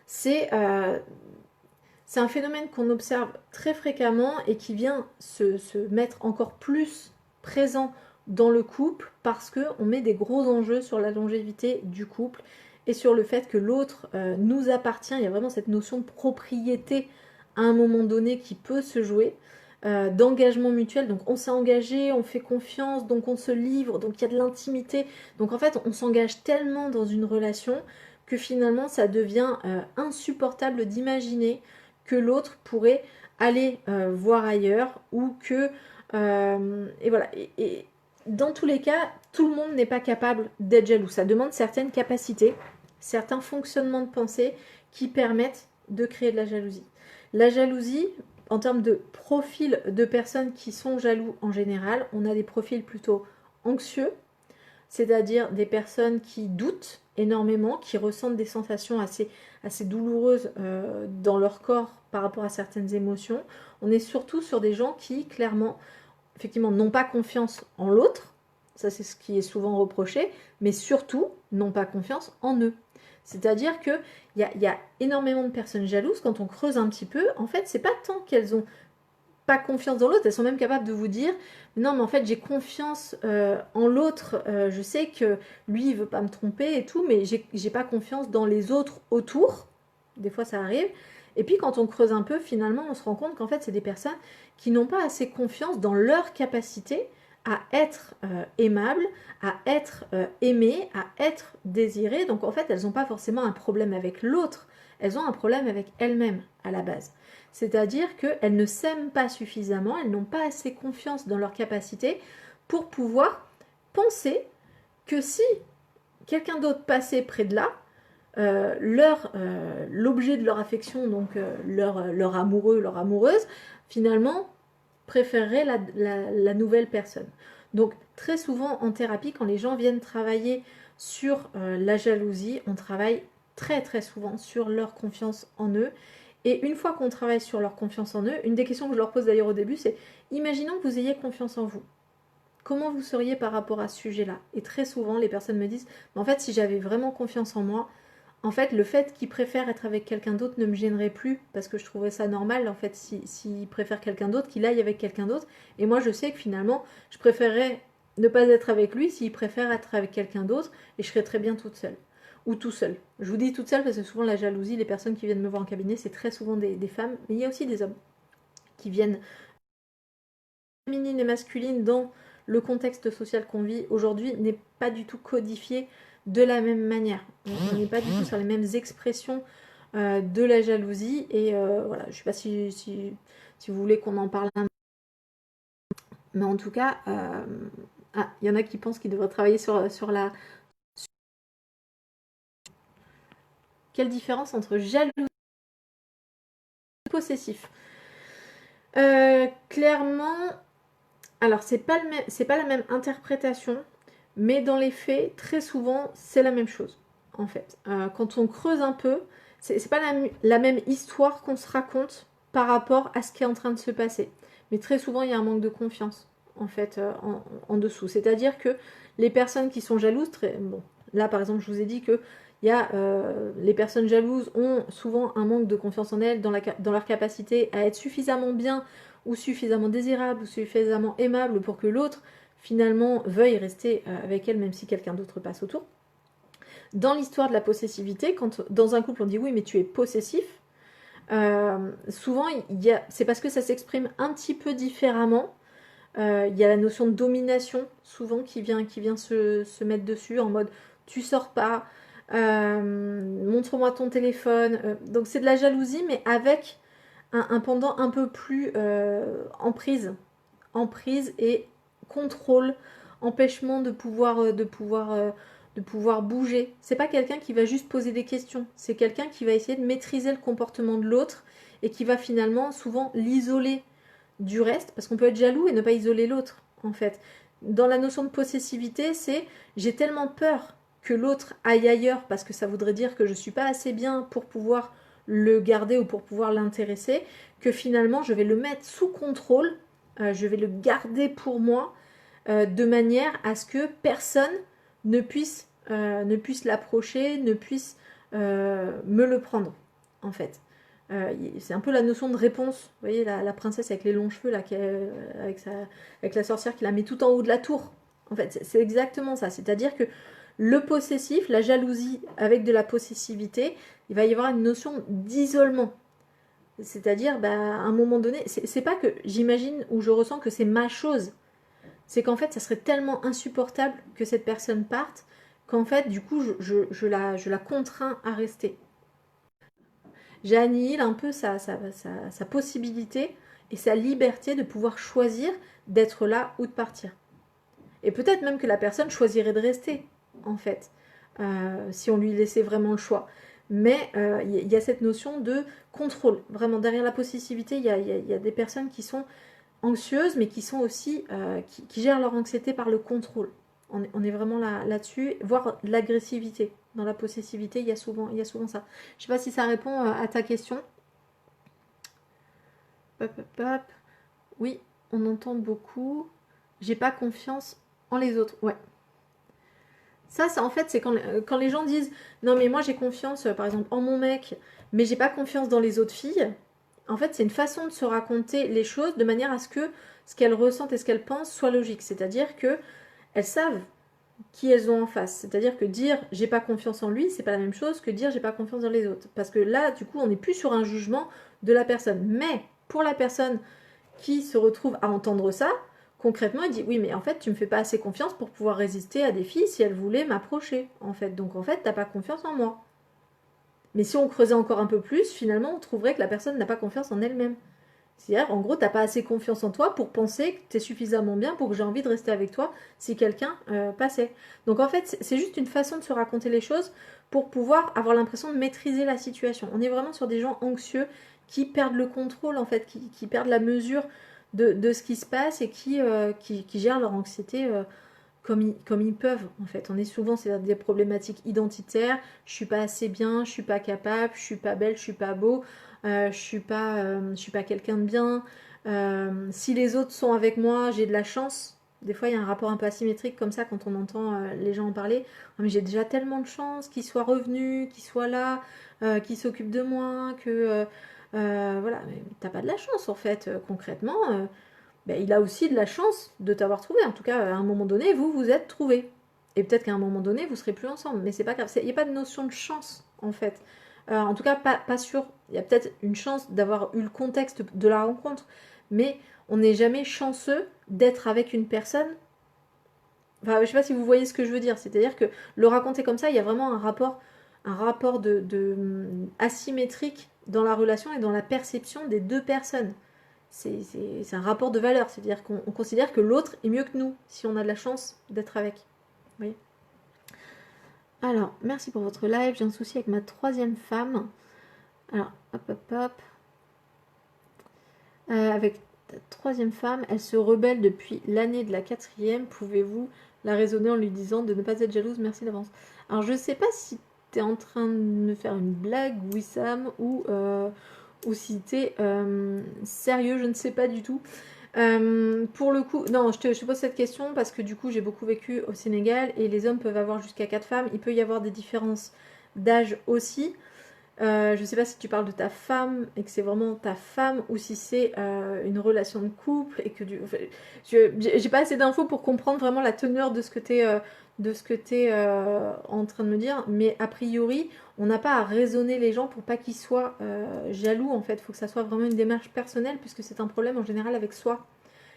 c'est un phénomène qu'on observe très fréquemment et qui vient se mettre encore plus présent dans le couple parce qu'on met des gros enjeux sur la longévité du couple et sur le fait que l'autre nous appartient. Il y a vraiment cette notion de propriété à un moment donné qui peut se jouer, d'engagement mutuel. Donc on s'est engagé, on fait confiance, donc on se livre, donc il y a de l'intimité. Donc en fait, on s'engage tellement dans une relation que finalement ça devient insupportable d'imaginer que l'autre pourrait aller voir ailleurs, ou que et voilà, et dans tous les cas, tout le monde n'est pas capable d'être jaloux. Ça demande certaines capacités, certains fonctionnements de pensée qui permettent de créer de la jalousie. La jalousie, en termes de profil de personnes qui sont jaloux en général, on a des profils plutôt anxieux, c'est-à-dire des personnes qui doutent énormément, qui ressentent des sensations assez douloureuses dans leur corps par rapport à certaines émotions. On est surtout sur des gens qui, clairement, effectivement, n'ont pas confiance en l'autre, ça c'est ce qui est souvent reproché, mais surtout n'ont pas confiance en eux. C'est-à-dire qu'il y a énormément de personnes jalouses, quand on creuse un petit peu, en fait, c'est pas tant qu'elles ont pas confiance dans l'autre, elles sont même capables de vous dire non mais en fait j'ai confiance en l'autre, je sais que lui il veut pas me tromper et tout, mais j'ai pas confiance dans les autres autour, des fois ça arrive. Et puis quand on creuse un peu, finalement on se rend compte qu'en fait c'est des personnes qui n'ont pas assez confiance dans leur capacité à être aimables, à être aimées, à être désirées. Donc en fait, elles n'ont pas forcément un problème avec l'autre, elles ont un problème avec elles-mêmes à la base. C'est-à-dire qu'elles ne s'aiment pas suffisamment, elles n'ont pas assez confiance dans leur capacité pour pouvoir penser que si quelqu'un d'autre passait près de là, l'objet de leur affection, donc leur amoureux, leur amoureuse, finalement préférerait la nouvelle personne. Donc très souvent en thérapie, quand les gens viennent travailler sur la jalousie, on travaille très très souvent sur leur confiance en eux. Et une fois qu'on travaille sur leur confiance en eux, une des questions que je leur pose d'ailleurs au début, c'est imaginons que vous ayez confiance en vous. Comment vous seriez par rapport à ce sujet-là? Et très souvent, les personnes me disent, en fait, si j'avais vraiment confiance en moi, en fait, le fait qu'il préfère être avec quelqu'un d'autre ne me gênerait plus, parce que je trouverais ça normal, en fait, s'il préfère quelqu'un d'autre, qu'il aille avec quelqu'un d'autre. Et moi, je sais que finalement, je préférerais ne pas être avec lui s'il préfère être avec quelqu'un d'autre, et je serais très bien toute seule. Ou tout seul. Je vous dis toute seule parce que souvent la jalousie, les personnes qui viennent me voir en cabinet, c'est très souvent des femmes, mais il y a aussi des hommes qui viennent féminine et masculine dans le contexte social qu'on vit aujourd'hui n'est pas du tout codifié de la même manière. On n'est pas du tout sur les mêmes expressions de la jalousie. Et voilà, je ne sais pas si vous voulez qu'on en parle un peu. Mais en tout cas, il y en a qui pensent qu'ils devraient travailler sur la... Quelle différence entre jalousie et possessif? Clairement, alors c'est pas la même interprétation, mais dans les faits, très souvent, c'est la même chose, en fait. Quand on creuse un peu, c'est pas la même histoire qu'on se raconte par rapport à ce qui est en train de se passer. Mais très souvent, il y a un manque de confiance, en fait, en dessous. C'est-à-dire que les personnes qui sont jalouses, bon, là, par exemple, je vous ai dit que les personnes jalouses ont souvent un manque de confiance en elles, dans leur capacité à être suffisamment bien ou suffisamment désirable ou suffisamment aimable pour que l'autre finalement veuille rester avec elle même si quelqu'un d'autre passe autour. Dans l'histoire de la possessivité, quand dans un couple on dit oui mais tu es possessif, souvent c'est parce que ça s'exprime un petit peu différemment. Il y a la notion de domination souvent qui vient se mettre dessus en mode tu sors pas, montre-moi ton téléphone. Donc c'est de la jalousie mais avec un pendant un peu plus emprise et contrôle, empêchement de pouvoir bouger. C'est pas quelqu'un qui va juste poser des questions, c'est quelqu'un qui va essayer de maîtriser le comportement de l'autre et qui va finalement souvent l'isoler du reste, parce qu'on peut être jaloux et ne pas isoler l'autre, en fait. Dans la notion de possessivité, c'est j'ai tellement peur que l'autre aille ailleurs parce que ça voudrait dire que je suis pas assez bien pour pouvoir le garder ou pour pouvoir l'intéresser, que finalement je vais le mettre sous contrôle, je vais le garder pour moi, de manière à ce que personne ne puisse l'approcher, ne puisse me le prendre, en fait. C'est un peu la notion de réponse. Vous voyez, la princesse avec les longs cheveux, là, avec la sorcière qui la met tout en haut de la tour. En fait, c'est exactement ça. C'est-à-dire que le possessif, la jalousie avec de la possessivité, il va y avoir une notion d'isolement. C'est-à-dire, à un moment donné, c'est pas que j'imagine ou je ressens que c'est ma chose. C'est qu'en fait, ça serait tellement insupportable que cette personne parte qu'en fait, du coup, je la contrains à rester. J'annihile un peu sa possibilité et sa liberté de pouvoir choisir d'être là ou de partir. Et peut-être même que la personne choisirait de rester, en fait, si on lui laissait vraiment le choix. Mais il y a cette notion de contrôle. Vraiment, derrière la possessivité, il y a des personnes qui sont anxieuses, mais qui sont aussi qui gèrent leur anxiété par le contrôle. On est vraiment là-dessus, voire de l'agressivité. Dans la possessivité, il y a souvent ça. Je sais pas si ça répond à ta question. Hop, hop, hop. Oui, on entend beaucoup. J'ai pas confiance en les autres. Ouais. Ça en fait, c'est quand les gens disent non, mais moi j'ai confiance, par exemple, en mon mec, mais j'ai pas confiance dans les autres filles. En fait, c'est une façon de se raconter les choses de manière à ce que ce qu'elles ressentent et ce qu'elles pensent soit logique. C'est-à-dire que elles savent qui elles ont en face. C'est-à-dire que dire j'ai pas confiance en lui, c'est pas la même chose que dire j'ai pas confiance dans les autres. Parce que là, du coup, on n'est plus sur un jugement de la personne. Mais pour la personne qui se retrouve à entendre ça, concrètement, il dit, oui, mais en fait, tu me fais pas assez confiance pour pouvoir résister à des filles si elles voulaient m'approcher, en fait. Donc, en fait, t'as pas confiance en moi. Mais si on creusait encore un peu plus, finalement, on trouverait que la personne n'a pas confiance en elle-même. C'est-à-dire, en gros, t'as pas assez confiance en toi pour penser que t'es suffisamment bien pour que j'ai envie de rester avec toi si quelqu'un passait. Donc, en fait, c'est juste une façon de se raconter les choses pour pouvoir avoir l'impression de maîtriser la situation. On est vraiment sur des gens anxieux qui perdent le contrôle, en fait, qui perdent la mesure de ce qui se passe et qui gèrent leur anxiété comme ils peuvent, en fait. On est souvent sur des problématiques identitaires. Je suis pas assez bien, je suis pas capable, je suis pas belle, je suis pas beau, je suis pas quelqu'un de bien. Si les autres sont avec moi, j'ai de la chance. Des fois, il y a un rapport un peu asymétrique comme ça quand on entend les gens en parler. Oh, mais j'ai déjà tellement de chance qu'ils soient revenus, qu'ils soient là, qu'ils s'occupent de moi, voilà. Mais t'as pas de la chance en fait, concrètement. Ben, il a aussi de la chance de t'avoir trouvé. En tout cas, à un moment donné, vous vous êtes trouvés. Et peut-être qu'à un moment donné, vous serez plus ensemble. Mais c'est pas grave. Il n'y a pas de notion de chance, en fait. En tout cas, pas sûr. Il y a peut-être une chance d'avoir eu le contexte de la rencontre. Mais on n'est jamais chanceux d'être avec une personne. Enfin, je sais pas si vous voyez ce que je veux dire. C'est-à-dire que le raconter comme ça, il y a vraiment un rapport asymétrique dans la relation et dans la perception des deux personnes. C'est un rapport de valeur, c'est-à-dire qu'on considère que l'autre est mieux que nous, si on a de la chance d'être avec. Vous voyez. Alors, merci pour votre live, j'ai un souci avec ma troisième femme. Alors, hop, hop, hop. Avec ta troisième femme, elle se rebelle depuis l'année de la quatrième. Pouvez-vous la raisonner en lui disant de ne pas être jalouse? Merci d'avance. Alors, je sais pas si tu es en train de me faire une blague, Wissam, ou si tu es sérieux, je ne sais pas du tout. Pour le coup, non, je te pose cette question parce que du coup, j'ai beaucoup vécu au Sénégal et les hommes peuvent avoir jusqu'à 4 femmes. Il peut y avoir des différences d'âge aussi. Je ne sais pas si tu parles de ta femme et que c'est vraiment ta femme ou si c'est une relation de couple et que enfin, j'ai pas assez d'infos pour comprendre vraiment la teneur de ce que tu es en train de me dire, mais a priori on n'a pas à raisonner les gens pour pas qu'ils soient jaloux. En fait, il faut que ça soit vraiment une démarche personnelle puisque c'est un problème en général avec soi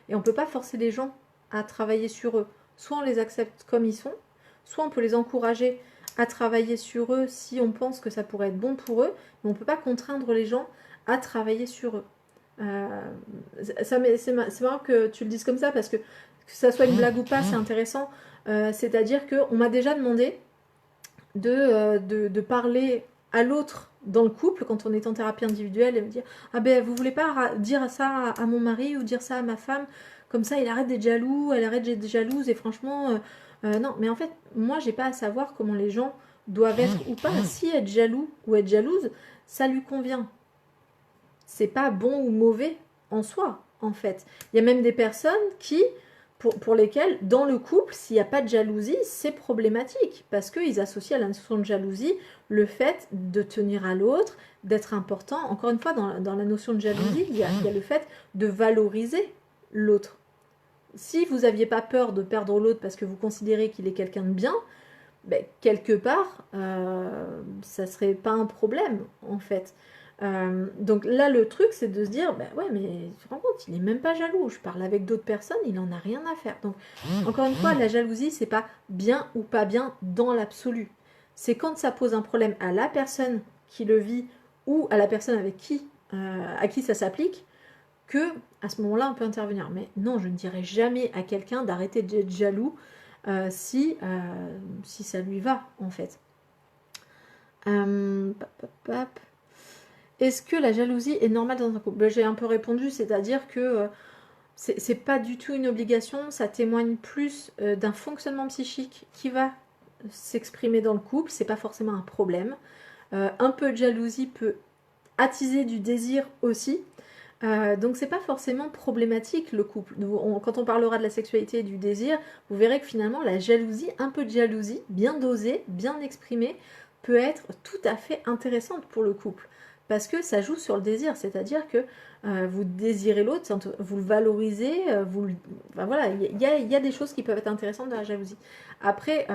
et on peut pas forcer les gens à travailler sur eux. Soit on les accepte comme ils sont, soit on peut les encourager à travailler sur eux si on pense que ça pourrait être bon pour eux, mais on ne peut pas contraindre les gens à travailler sur eux. C'est marrant que tu le dises comme ça parce que ça soit une blague ou pas, c'est intéressant. C'est-à-dire qu'on m'a déjà demandé de parler à l'autre dans le couple quand on est en thérapie individuelle et me dire ah ben vous voulez pas dire ça à mon mari ou dire ça à ma femme comme ça il arrête d'être jaloux, elle arrête d'être jalouse et franchement non, mais en fait, moi, j'ai pas à savoir comment les gens doivent être ou pas. Si être jaloux ou être jalouse, ça lui convient. C'est pas bon ou mauvais en soi, en fait. Il y a même des personnes pour lesquelles, dans le couple, s'il n'y a pas de jalousie, c'est problématique. Parce qu'ils associent à la notion de jalousie le fait de tenir à l'autre, d'être important. Encore une fois, dans la notion de jalousie, il y a le fait de valoriser l'autre. Si vous n'aviez pas peur de perdre l'autre parce que vous considérez qu'il est quelqu'un de bien, ben, quelque part, ça ne serait pas un problème, en fait. Donc là, le truc, c'est de se dire, ben ouais, mais tu te rends compte, il n'est même pas jaloux. Je parle avec d'autres personnes, il n'en a rien à faire. Donc, encore une fois, la jalousie, c'est pas bien ou pas bien dans l'absolu. C'est quand ça pose un problème à la personne qui le vit ou à la personne à qui ça s'applique, que à ce moment-là, on peut intervenir. Mais non, je ne dirais jamais à quelqu'un d'arrêter d'être jaloux si ça lui va, en fait. Est-ce que la jalousie est normale dans un couple? Ben, j'ai un peu répondu, c'est-à-dire que c'est pas du tout une obligation, ça témoigne plus d'un fonctionnement psychique qui va s'exprimer dans le couple, c'est pas forcément un problème. Un peu de jalousie peut attiser du désir aussi. Donc c'est pas forcément problématique le couple. Quand on parlera de la sexualité et du désir, vous verrez que finalement la jalousie, un peu de jalousie, bien dosée, bien exprimée, peut être tout à fait intéressante pour le couple. Parce que ça joue sur le désir, c'est-à-dire que vous désirez l'autre, vous le valorisez, enfin, voilà, il y a des choses qui peuvent être intéressantes dans la jalousie. Après,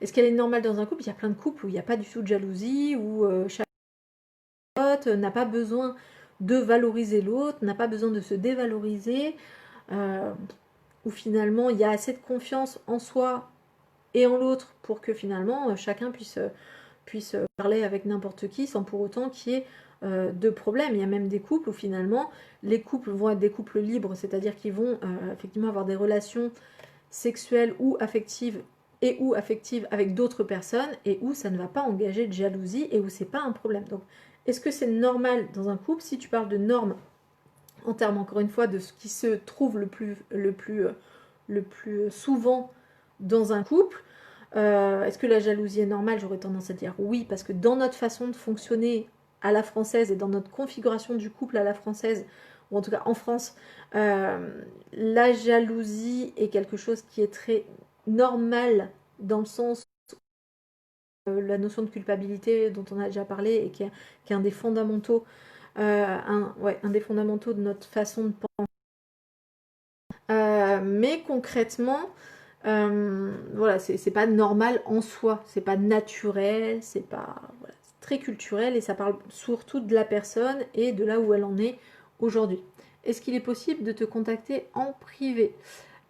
est-ce qu'elle est normale dans un couple? Il y a plein de couples où il n'y a pas du tout de jalousie, où chaque n'a pas besoin de valoriser l'autre, n'a pas besoin de se dévaloriser. où finalement il y a assez de confiance en soi et en l'autre pour que finalement chacun puisse parler avec n'importe qui sans pour autant qu'il y ait de problème. Il y a même des couples où finalement les couples vont être des couples libres, c'est-à-dire qu'ils vont effectivement avoir des relations sexuelles ou affectives avec d'autres personnes et où ça ne va pas engager de jalousie et où c'est pas un problème. Donc est-ce que c'est normal dans un couple? Si tu parles de normes en termes encore une fois de ce qui se trouve le plus souvent dans un couple, est-ce que la jalousie est normale? J'aurais tendance à dire oui, parce que dans notre façon de fonctionner à la française et dans notre configuration du couple à la française, ou en tout cas en France, la jalousie est quelque chose qui est très normal dans le sens la notion de culpabilité dont on a déjà parlé et qui est un des fondamentaux, un des fondamentaux de notre façon de penser. Mais concrètement, voilà, c'est pas normal en soi, c'est pas naturel, c'est pas voilà, c'est très culturel et ça parle surtout de la personne et de là où elle en est aujourd'hui. Est-ce qu'il est possible de te contacter en privé?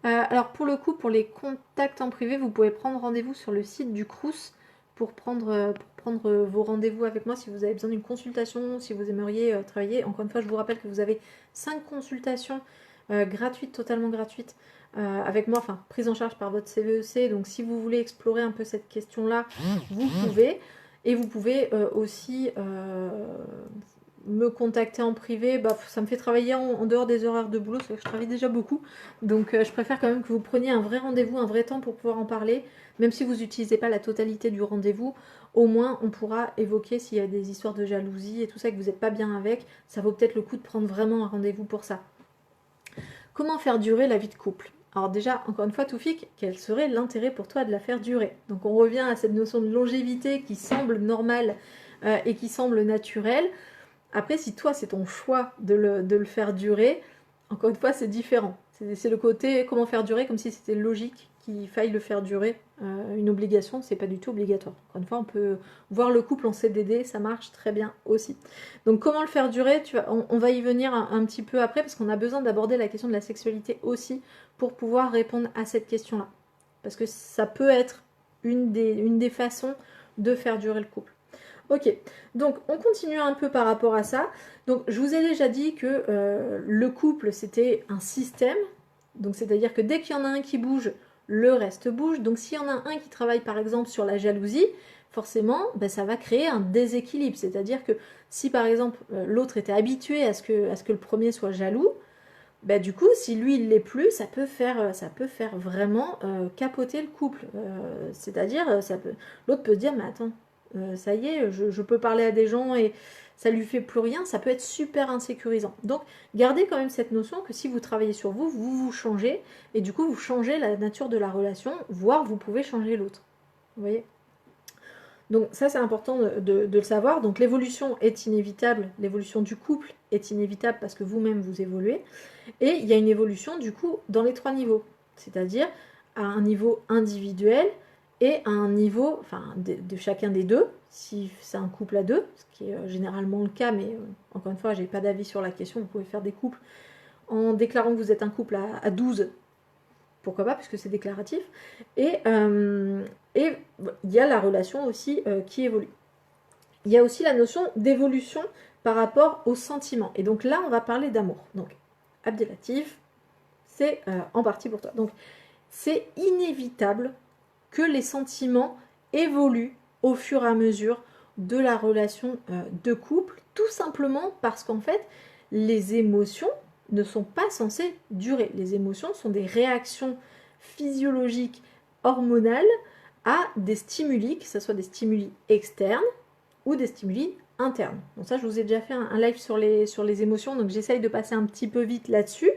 Alors pour le coup, pour les contacts en privé, vous pouvez prendre rendez-vous sur le site du Crous pour prendre vos rendez-vous avec moi si vous avez besoin d'une consultation, si vous aimeriez travailler. Encore une fois, je vous rappelle que vous avez 5 consultations gratuites, totalement gratuites, avec moi, enfin prise en charge par votre CVEC. Donc si vous voulez explorer un peu cette question-là, vous pouvez. Et vous pouvez aussi me contacter en privé. Bah, ça me fait travailler en dehors des horaires de boulot, parce que je travaille déjà beaucoup. Donc je préfère quand même que vous preniez un vrai rendez-vous, un vrai temps pour pouvoir en parler. Même si vous n'utilisez pas la totalité du rendez-vous, au moins on pourra évoquer s'il y a des histoires de jalousie et tout ça, que vous n'êtes pas bien avec. Ça vaut peut-être le coup de prendre vraiment un rendez-vous pour ça. Comment faire durer la vie de couple? Alors déjà, encore une fois, Toufik, quel serait l'intérêt pour toi de la faire durer? Donc on revient à cette notion de longévité qui semble normale et qui semble naturelle. Après, si toi, c'est ton choix de le faire durer, encore une fois, c'est différent. C'est le côté comment faire durer, comme si c'était logique qu'il faille le faire durer. Une obligation, c'est pas du tout obligatoire. Encore une fois, on peut voir le couple en CDD, ça marche très bien aussi. Donc, comment le faire durer? On va y venir un petit peu après, parce qu'on a besoin d'aborder la question de la sexualité aussi pour pouvoir répondre à cette question-là. Parce que ça peut être une des façons de faire durer le couple. Ok, donc on continue un peu par rapport à ça. Donc je vous ai déjà dit que le couple c'était un système. Donc c'est-à-dire que dès qu'il y en a un qui bouge, le reste bouge. Donc s'il y en a un qui travaille par exemple sur la jalousie, forcément ben, ça va créer un déséquilibre. C'est-à-dire que si par exemple l'autre était habitué à ce que le premier soit jaloux, ben, du coup si lui il l'est plus, ça peut faire vraiment capoter le couple. C'est-à-dire l'autre peut se dire mais attends. Ça y est, je peux parler à des gens et ça lui fait plus rien, ça peut être super insécurisant. Donc, gardez quand même cette notion que si vous travaillez sur vous, vous changez, et du coup, vous changez la nature de la relation, voire vous pouvez changer l'autre. Vous voyez? Donc ça, c'est important de le savoir. Donc l'évolution est inévitable, l'évolution du couple est inévitable parce que vous-même, vous évoluez. Et il y a une évolution, du coup, dans les 3 niveaux. C'est-à-dire à un niveau individuel, et à un niveau de chacun des deux, si c'est un couple à deux, ce qui est généralement le cas, mais encore une fois, j'ai pas d'avis sur la question, vous pouvez faire des couples en déclarant que vous êtes un couple à 12, pourquoi pas, puisque c'est déclaratif, et il y a la relation aussi qui évolue. Il y a aussi la notion d'évolution par rapport aux sentiments, et donc là, on va parler d'amour. Donc, Abdelatif, c'est en partie pour toi. Donc, c'est inévitable que les sentiments évoluent au fur et à mesure de la relation de couple, tout simplement parce qu'en fait, les émotions ne sont pas censées durer. Les émotions sont des réactions physiologiques hormonales à des stimuli, que ce soit des stimuli externes ou des stimuli internes. Bon, ça, je vous ai déjà fait un live sur les émotions, donc j'essaye de passer un petit peu vite là-dessus.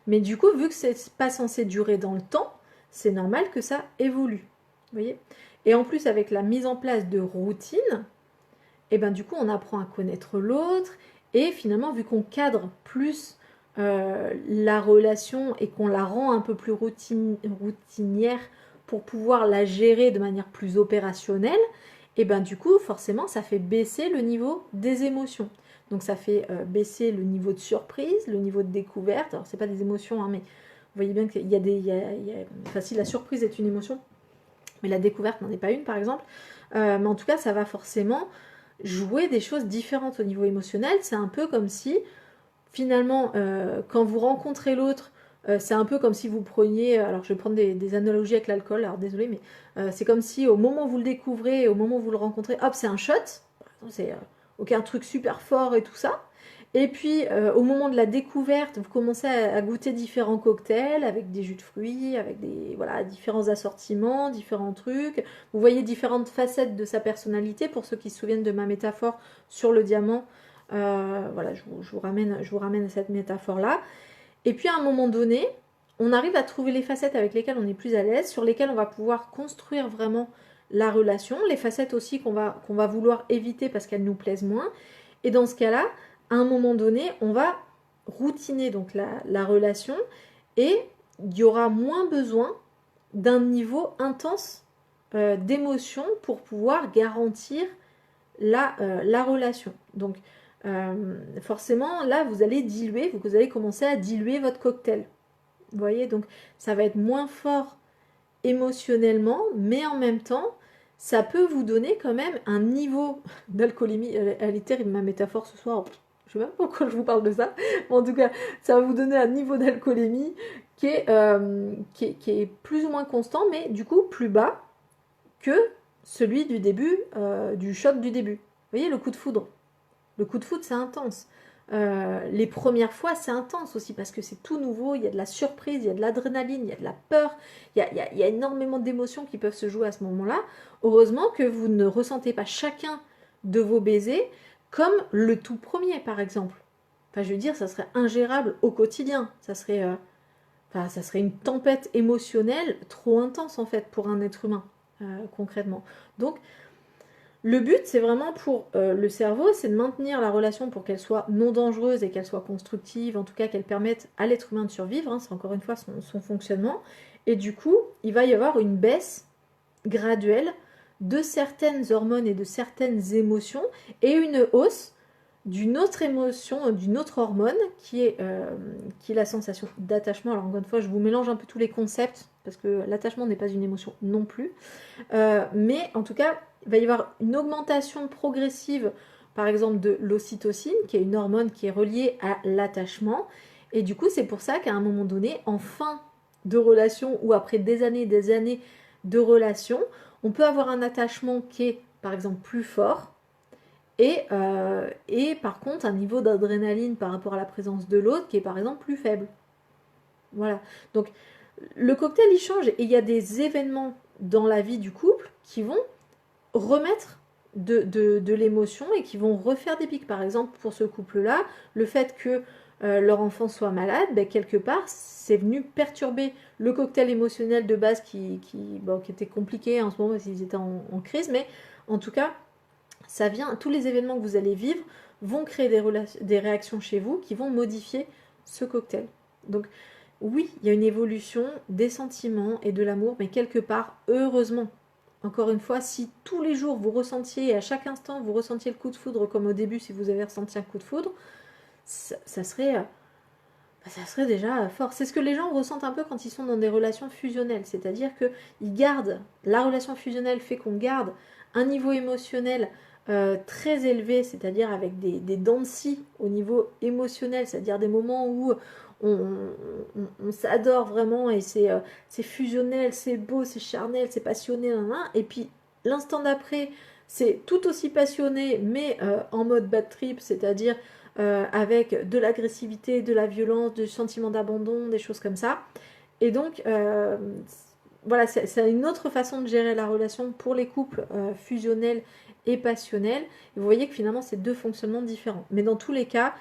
Mais du coup, vu que c'est pas censé durer dans le temps, c'est normal que ça évolue. Vous voyez? Et en plus, avec la mise en place de routines, et ben du coup, on apprend à connaître l'autre. Et finalement, vu qu'on cadre plus la relation et qu'on la rend un peu plus routinière pour pouvoir la gérer de manière plus opérationnelle, et ben du coup, forcément, ça fait baisser le niveau des émotions. Donc ça fait baisser le niveau de surprise, le niveau de découverte. Alors, c'est pas des émotions, hein, mais voyez bien qu'il y a des... Enfin, si la surprise est une émotion, mais la découverte n'en est pas une, par exemple. Mais en tout cas, ça va forcément jouer des choses différentes au niveau émotionnel. C'est un peu comme si, finalement, quand vous rencontrez l'autre, c'est un peu comme si vous preniez... Alors, je vais prendre des analogies avec l'alcool, alors désolé, mais c'est comme si au moment où vous le découvrez, au moment où vous le rencontrez, hop, c'est un shot. C'est un truc super fort et tout ça. Et puis, au moment de la découverte, vous commencez à goûter différents cocktails avec des jus de fruits, avec différents assortiments, différents trucs. Vous voyez différentes facettes de sa personnalité. Pour ceux qui se souviennent de ma métaphore sur le diamant, je vous ramène à cette métaphore-là. Et puis, à un moment donné, on arrive à trouver les facettes avec lesquelles on est plus à l'aise, sur lesquelles on va pouvoir construire vraiment la relation. Les facettes aussi qu'on va vouloir éviter parce qu'elles nous plaisent moins. Et dans ce cas-là, à un moment donné, on va routiner donc la relation et il y aura moins besoin d'un niveau intense d'émotion pour pouvoir garantir la relation. Donc forcément, là, vous allez commencer à diluer votre cocktail. Vous voyez, donc ça va être moins fort émotionnellement, mais en même temps, ça peut vous donner quand même un niveau d'alcoolémie. Elle est terrible, ma métaphore ce soir. Je ne sais même pas pourquoi je vous parle de ça. Mais en tout cas, ça va vous donner un niveau d'alcoolémie qui est plus ou moins constant, mais du coup plus bas que celui du début, du shot du début. Vous voyez, le coup de foudre. Le coup de foudre, c'est intense. Les premières fois, c'est intense aussi parce que c'est tout nouveau, il y a de la surprise, il y a de l'adrénaline, il y a de la peur, il y a énormément d'émotions qui peuvent se jouer à ce moment-là. Heureusement que vous ne ressentez pas chacun de vos baisers comme le tout premier, par exemple. Enfin, je veux dire, ça serait ingérable au quotidien. Ça serait une tempête émotionnelle trop intense, en fait, pour un être humain, concrètement. Donc, le but, c'est vraiment pour le cerveau, c'est de maintenir la relation pour qu'elle soit non dangereuse et qu'elle soit constructive, en tout cas qu'elle permette à l'être humain de survivre, hein, c'est encore une fois son fonctionnement. Et du coup, il va y avoir une baisse graduelle de certaines hormones et de certaines émotions et une hausse d'une autre émotion, d'une autre hormone qui est la sensation d'attachement. Alors encore une fois, je vous mélange un peu tous les concepts parce que l'attachement n'est pas une émotion non plus. Mais en tout cas, il va y avoir une augmentation progressive, par exemple, de l'ocytocine, qui est une hormone qui est reliée à l'attachement. Et du coup, c'est pour ça qu'à un moment donné, en fin de relation ou après des années de relation, on peut avoir un attachement qui est, par exemple, plus fort. Et par contre, un niveau d'adrénaline par rapport à la présence de l'autre qui est, par exemple, plus faible. Voilà. Donc, le cocktail, il change. Et il y a des événements dans la vie du couple qui vont remettre de l'émotion et qui vont refaire des pics. Par exemple, pour ce couple-là, le fait que leur enfant soit malade, ben, quelque part, c'est venu perturber le cocktail émotionnel de base qui était compliqué en ce moment parce qu'ils étaient en crise. Mais en tout cas, ça vient, tous les événements que vous allez vivre vont créer des réactions chez vous qui vont modifier ce cocktail. Donc, oui, il y a une évolution des sentiments et de l'amour, mais quelque part, heureusement. Encore une fois, si tous les jours vous ressentiez, et à chaque instant vous ressentiez le coup de foudre comme au début, si vous avez ressenti un coup de foudre, ça serait déjà fort. C'est ce que les gens ressentent un peu quand ils sont dans des relations fusionnelles, c'est-à-dire qu'ils gardent, la relation fusionnelle fait qu'on garde un niveau émotionnel très élevé, c'est-à-dire avec des dents de scie au niveau émotionnel, c'est-à-dire des moments où on s'adore vraiment et c'est fusionnel, c'est beau, c'est charnel, c'est passionné, et puis l'instant d'après, c'est tout aussi passionné, mais en mode bad trip, c'est-à-dire avec de l'agressivité, de la violence, du sentiment d'abandon, des choses comme ça. Et donc, voilà, c'est une autre façon de gérer la relation pour les couples fusionnels et passionnels. Et vous voyez que finalement, c'est deux fonctionnements différents. Mais dans tous les cas,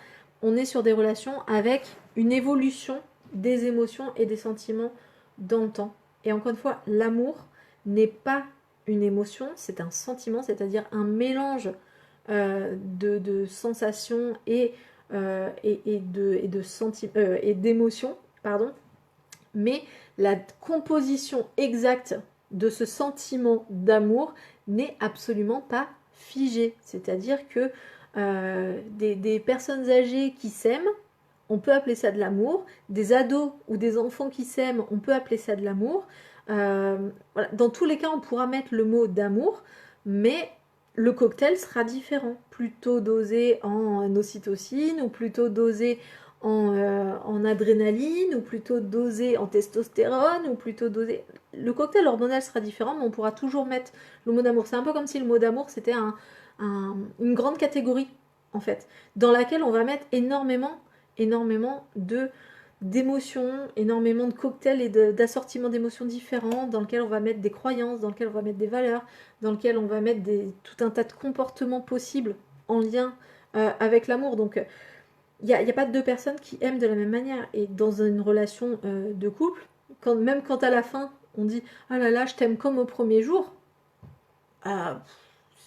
on est sur des relations avec une évolution des émotions et des sentiments dans le temps. Et encore une fois, l'amour n'est pas une émotion, c'est un sentiment, c'est-à-dire un mélange de sensations et d'émotions, pardon. Mais la composition exacte de ce sentiment d'amour n'est absolument pas figée. C'est-à-dire que des personnes âgées qui s'aiment, on peut appeler ça de l'amour. Des ados ou des enfants qui s'aiment, on peut appeler ça de l'amour. Voilà. Dans tous les cas, on pourra mettre le mot d'amour, mais le cocktail sera différent. Plutôt dosé en ocytocine, ou plutôt dosé en adrénaline, ou plutôt dosé en testostérone, ou plutôt dosé... Le cocktail hormonal sera différent, mais on pourra toujours mettre le mot d'amour. C'est un peu comme si le mot d'amour, c'était une grande catégorie, en fait, dans laquelle on va mettre énormément d'émotions, énormément de cocktails et d'assortiments d'émotions différents, dans lequel on va mettre des croyances, dans lequel on va mettre des valeurs, dans lequel on va mettre tout un tas de comportements possibles en lien avec l'amour. Donc, il n'y a pas deux personnes qui aiment de la même manière. Et dans une relation de couple, même quand à la fin, on dit « Ah là là, je t'aime comme au premier jour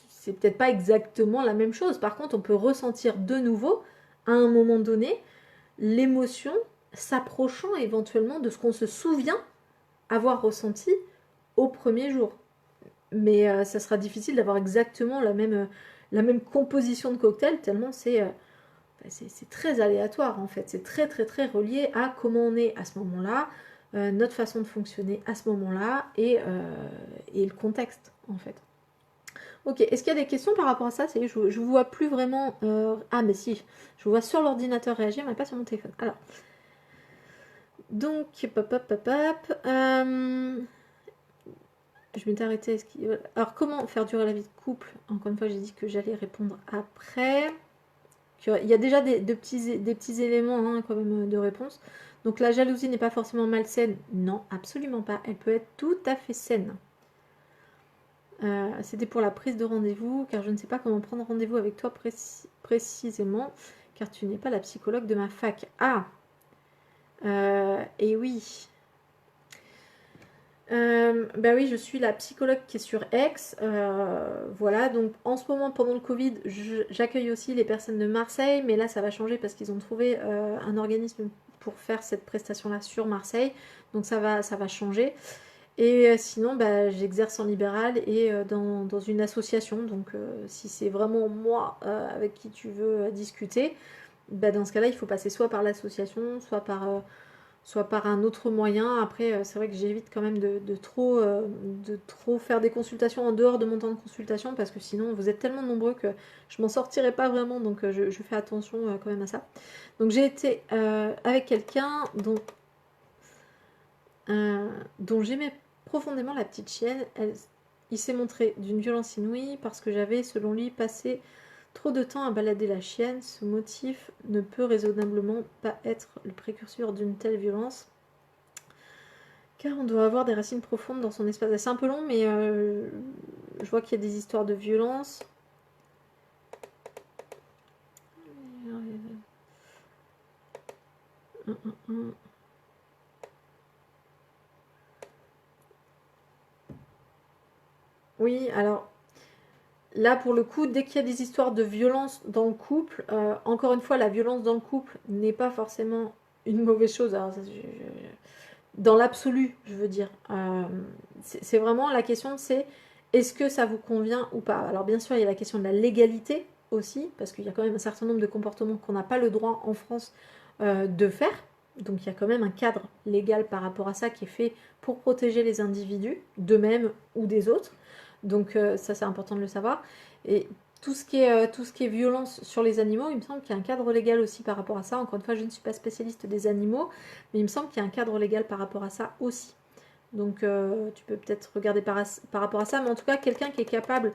c'est peut-être pas exactement la même chose. Par contre, on peut ressentir de nouveau, à un moment donné, l'émotion s'approchant éventuellement de ce qu'on se souvient avoir ressenti au premier jour. Mais ça sera difficile d'avoir exactement la même composition de cocktail, tellement c'est très aléatoire en fait. C'est très très très relié à comment on est à ce moment-là, notre façon de fonctionner à ce moment-là et le contexte en fait. Ok, est-ce qu'il y a des questions par rapport à ça? Je vous vois plus vraiment... Ah mais si, je vous vois sur l'ordinateur réagir, mais pas sur mon téléphone. Alors, donc, je m'étais arrêtée. Alors, comment faire durer la vie de couple? Encore une fois, j'ai dit que j'allais répondre après. Il y a déjà des petits éléments hein, quand même de réponse. Donc, la jalousie n'est pas forcément malsaine. Non, absolument pas. Elle peut être tout à fait saine. C'était pour la prise de rendez-vous, car je ne sais pas comment prendre rendez-vous avec toi précisément, car tu n'es pas la psychologue de ma fac. Ah et oui. Bah oui, je suis la psychologue qui est sur Aix. Voilà, donc en ce moment, pendant le Covid, j'accueille aussi les personnes de Marseille, mais là, ça va changer parce qu'ils ont trouvé un organisme pour faire cette prestation-là sur Marseille. Donc ça va changer. Et sinon, bah, j'exerce en libéral et dans une association. Donc, si c'est vraiment moi avec qui tu veux discuter, bah, dans ce cas-là, il faut passer soit par l'association, soit par un autre moyen. Après, c'est vrai que j'évite quand même de trop faire des consultations en dehors de mon temps de consultation parce que sinon, vous êtes tellement nombreux que je m'en sortirai pas vraiment. Donc, je fais attention quand même à ça. Donc, j'ai été avec quelqu'un dont j'aimais profondément la petite chienne. Il s'est montré d'une violence inouïe parce que j'avais, selon lui, passé trop de temps à balader la chienne. Ce motif ne peut raisonnablement pas être le précurseur d'une telle violence, car on doit avoir des racines profondes dans son espace. C'est un peu long, mais je vois qu'il y a des histoires de violence. Oui, alors là pour le coup, dès qu'il y a des histoires de violence dans le couple, encore une fois, la violence dans le couple n'est pas forcément une mauvaise chose. Alors, dans l'absolu, je veux dire. C'est vraiment la question, c'est est-ce que ça vous convient ou pas? Alors bien sûr, il y a la question de la légalité aussi, parce qu'il y a quand même un certain nombre de comportements qu'on n'a pas le droit en France de faire. Donc il y a quand même un cadre légal par rapport à ça qui est fait pour protéger les individus, d'eux-mêmes ou des autres. Donc ça c'est important de le savoir. Et tout ce qui est violence sur les animaux, il me semble qu'il y a un cadre légal aussi par rapport à ça. Encore une fois, je ne suis pas spécialiste des animaux, mais il me semble qu'il y a un cadre légal par rapport à ça aussi. Donc tu peux peut-être regarder par rapport à ça. Mais en tout cas, quelqu'un qui est capable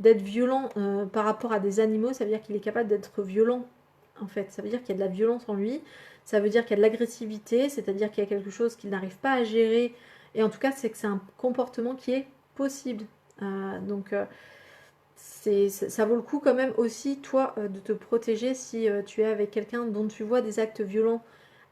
d'être violent par rapport à des animaux, ça veut dire qu'il est capable d'être violent en fait. Ça veut dire qu'il y a de la violence en lui. Ça veut dire qu'il y a de l'agressivité, c'est-à-dire qu'il y a quelque chose qu'il n'arrive pas à gérer. Et en tout cas, c'est que c'est un comportement qui est possible. Donc ça vaut le coup quand même aussi, toi, de te protéger si tu es avec quelqu'un dont tu vois des actes violents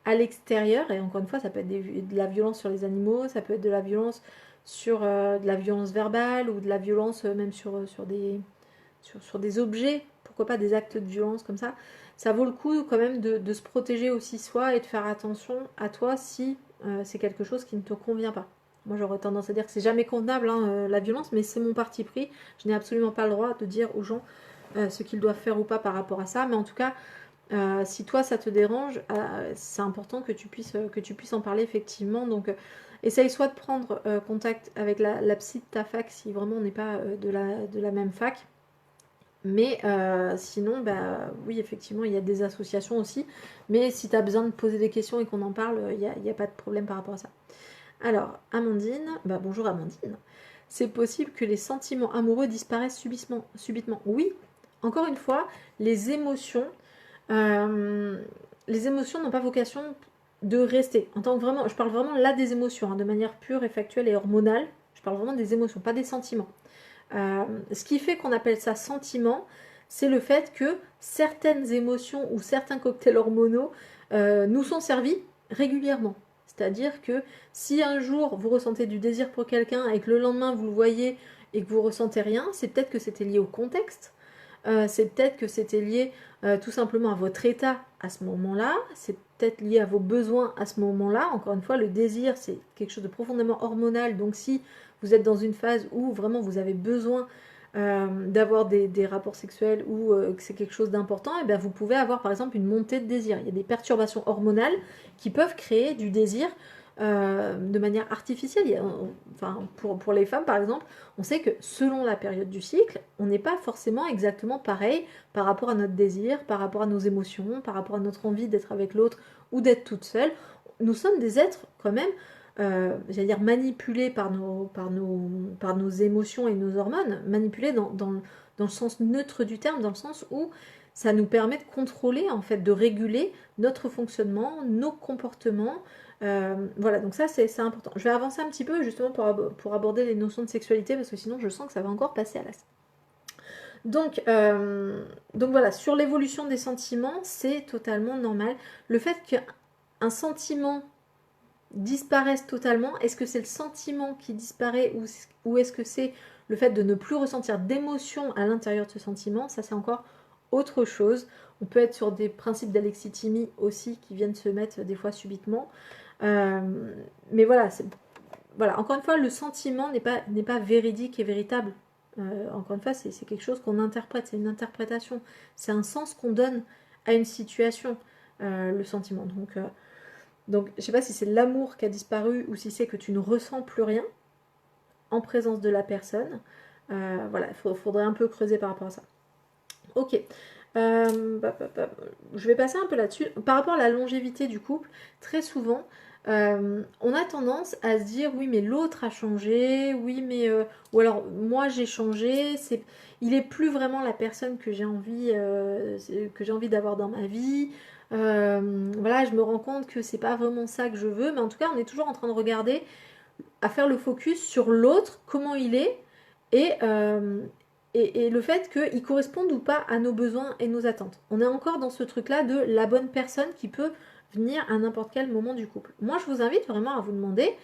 à l'extérieur. Et encore une fois, ça peut être de la violence sur les animaux, ça peut être de la violence sur de la violence verbale ou de la violence même sur des objets. Pourquoi pas des actes de violence comme ça. Ça vaut le coup quand même de se protéger aussi soi et de faire attention à toi si c'est quelque chose qui ne te convient pas. Moi j'aurais tendance à dire que c'est jamais convenable hein, la violence, mais c'est mon parti pris. Je n'ai absolument pas le droit de dire aux gens ce qu'ils doivent faire ou pas par rapport à ça. Mais en tout cas, Si toi ça te dérange, c'est important que tu puisses en parler effectivement. Donc essaye soit de prendre contact avec la psy de ta fac si vraiment on n'est pas de la même fac. Mais sinon, bah oui, effectivement, il y a des associations aussi. Mais si tu as besoin de poser des questions et qu'on en parle, il n'y a pas de problème par rapport à ça. Alors, Amandine, bah bonjour Amandine. C'est possible que les sentiments amoureux disparaissent subitement. Oui, encore une fois, les émotions n'ont pas vocation de rester. En tant que vraiment, je parle vraiment là des émotions, hein, de manière pure et factuelle et hormonale. Je parle vraiment des émotions, pas des sentiments. Ce qui fait qu'on appelle ça sentiment, c'est le fait que certaines émotions ou certains cocktails hormonaux nous sont servis régulièrement. C'est-à-dire que si un jour vous ressentez du désir pour quelqu'un et que le lendemain vous le voyez et que vous ressentez rien, c'est peut-être que c'était lié au contexte, c'est peut-être que c'était lié tout simplement à votre état à ce moment-là, c'est peut-être lié à vos besoins à ce moment-là. Encore une fois, le désir, c'est quelque chose de profondément hormonal, donc si vous êtes dans une phase où vraiment vous avez besoin d'avoir des rapports sexuels ou que c'est quelque chose d'important, et bien vous pouvez avoir par exemple une montée de désir. Il y a des perturbations hormonales qui peuvent créer du désir de manière artificielle. Enfin, pour les femmes par exemple, on sait que selon la période du cycle, on n'est pas forcément exactement pareil par rapport à notre désir, par rapport à nos émotions, par rapport à notre envie d'être avec l'autre ou d'être toute seule. Nous sommes des êtres quand même j'allais dire manipulés par nos émotions et nos hormones, manipulés dans le sens neutre du terme, dans le sens où ça nous permet de contrôler, en fait, de réguler notre fonctionnement, nos comportements. Voilà, donc ça c'est important. Je vais avancer un petit peu justement pour aborder les notions de sexualité, parce que sinon je sens que ça va encore passer à l'as. Donc voilà, sur l'évolution des sentiments, c'est totalement normal. Le fait qu'un sentiment disparaissent totalement. Est-ce que c'est le sentiment qui disparaît ou est-ce que c'est le fait de ne plus ressentir d'émotion à l'intérieur de ce sentiment? Ça, c'est encore autre chose. On peut être sur des principes d'alexithymie aussi qui viennent se mettre des fois subitement. Mais voilà, voilà, encore une fois, le sentiment n'est pas véridique et véritable. Encore une fois, c'est quelque chose qu'on interprète, c'est une interprétation. C'est un sens qu'on donne à une situation, le sentiment. Donc, je ne sais pas si c'est l'amour qui a disparu ou si c'est que tu ne ressens plus rien en présence de la personne. Voilà, il faudrait un peu creuser par rapport à ça. Ok. Je vais passer un peu là-dessus. Par rapport à la longévité du couple, très souvent, on a tendance à se dire oui, mais l'autre a changé, oui, mais. Ou alors, moi j'ai changé, il est plus vraiment la personne que j'ai envie d'avoir dans ma vie. Voilà, je me rends compte que c'est pas vraiment ça que je veux, mais en tout cas, on est toujours en train de regarder, à faire le focus sur l'autre, comment il est, et, le fait qu'il corresponde ou pas à nos besoins et nos attentes. On est encore dans ce truc-là de la bonne personne qui peut venir à n'importe quel moment du couple. Moi, je vous invite vraiment à vous demander,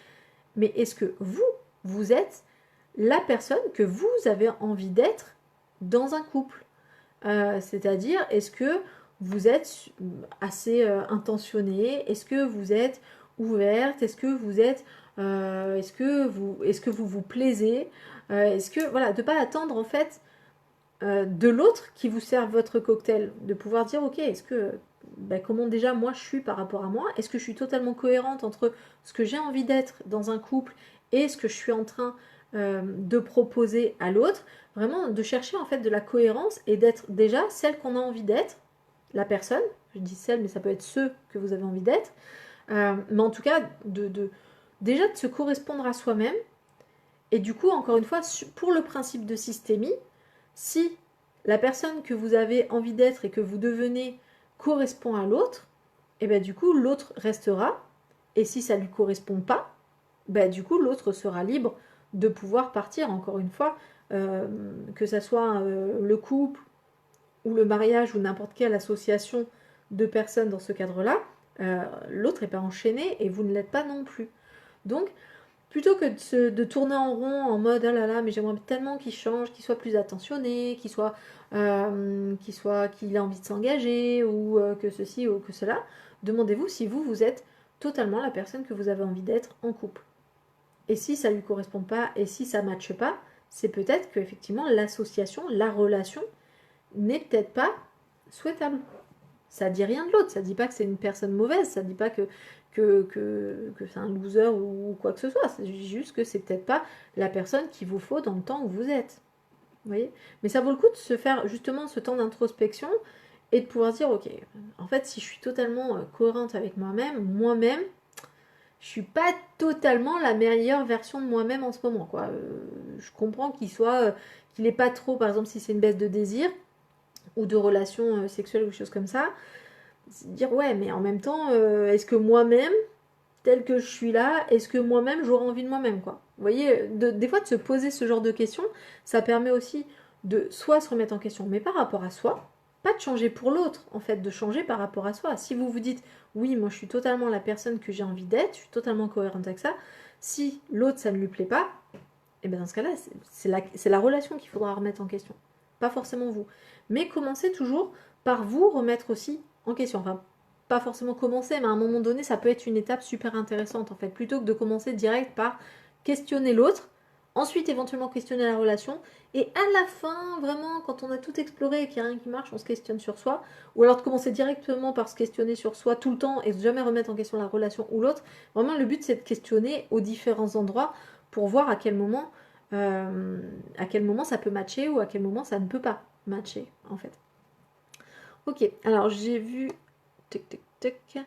mais est-ce que vous êtes la personne que vous avez envie d'être dans un couple? C'est-à-dire, est-ce que vous êtes assez intentionné? Est-ce que vous êtes ouverte? Est-ce que vous êtes est-ce que vous plaisez? Est-ce que voilà, de pas attendre en fait de l'autre qui vous serve votre cocktail, de pouvoir dire ok, est-ce que comment déjà moi je suis par rapport à moi? Est-ce que je suis totalement cohérente entre ce que j'ai envie d'être dans un couple et ce que je suis en train de proposer à l'autre? Vraiment de chercher en fait de la cohérence et d'être déjà celle qu'on a envie d'être, la personne, je dis celle mais ça peut être ceux que vous avez envie d'être, mais en tout cas déjà de se correspondre à soi-même. Et du coup, encore une fois, pour le principe de systémie, si la personne que vous avez envie d'être et que vous devenez correspond à l'autre, et bien du coup l'autre restera, et si ça ne lui correspond pas, ben du coup l'autre sera libre de pouvoir partir. Encore une fois, que ça soit le couple ou le mariage ou n'importe quelle association de personnes dans ce cadre-là, l'autre n'est pas enchaîné et vous ne l'êtes pas non plus. Donc, plutôt que de tourner en rond en mode ah là là, mais j'aimerais tellement qu'il change, qu'il soit plus attentionné, qu'il ait envie de s'engager ou que ceci ou que cela, demandez-vous si vous êtes totalement la personne que vous avez envie d'être en couple. Et si ça ne lui correspond pas et si ça ne matche pas, c'est peut-être qu'effectivement l'association, la relation n'est peut-être pas souhaitable. Ça dit rien de l'autre, ça dit pas que c'est une personne mauvaise, ça dit pas que c'est un loser ou quoi que ce soit. C'est juste que c'est peut-être pas la personne qu'il vous faut dans le temps où vous êtes. Vous voyez? Mais ça vaut le coup de se faire justement ce temps d'introspection et de pouvoir dire, ok, en fait, si je suis totalement cohérente avec moi-même, je suis pas totalement la meilleure version de moi-même en ce moment, quoi. Je comprends qu'il est pas trop, par exemple, si c'est une baisse de désir ou de relations sexuelles ou des choses comme ça, c'est de dire, ouais, mais en même temps, est-ce que moi-même, tel que je suis là, est-ce que moi-même j'aurais envie de moi-même, quoi. Vous voyez, des fois de se poser ce genre de questions, ça permet aussi de soit se remettre en question, mais par rapport à soi, pas de changer pour l'autre, en fait, de changer par rapport à soi. Si vous vous dites, oui, moi je suis totalement la personne que j'ai envie d'être, je suis totalement cohérente avec ça, si l'autre ça ne lui plaît pas, et bien dans ce cas-là, c'est la relation qu'il faudra remettre en question, pas forcément vous. Mais commencez toujours par vous remettre aussi en question. Enfin, pas forcément commencer, mais à un moment donné, ça peut être une étape super intéressante en fait, plutôt que de commencer direct par questionner l'autre, ensuite éventuellement questionner la relation, et à la fin, vraiment, quand on a tout exploré et qu'il n'y a rien qui marche, on se questionne sur soi, ou alors de commencer directement par se questionner sur soi tout le temps et de jamais remettre en question la relation ou l'autre. Vraiment, le but c'est de questionner aux différents endroits pour voir à quel moment ça peut matcher ou à quel moment ça ne peut pas matcher en fait. Ok, alors j'ai vu. Tic, tic, tic.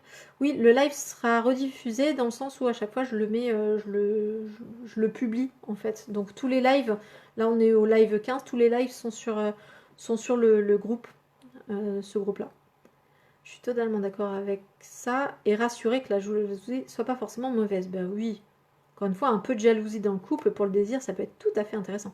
Oui, le live sera rediffusé dans le sens où à chaque fois je le mets, je le publie en fait. Donc tous les lives, là on est au live 15, tous les lives sont sur le groupe, ce groupe-là. Je suis totalement d'accord avec ça et rassurer que la jalousie soit pas forcément mauvaise. Ben oui, encore une fois, un peu de jalousie dans le couple pour le désir, ça peut être tout à fait intéressant.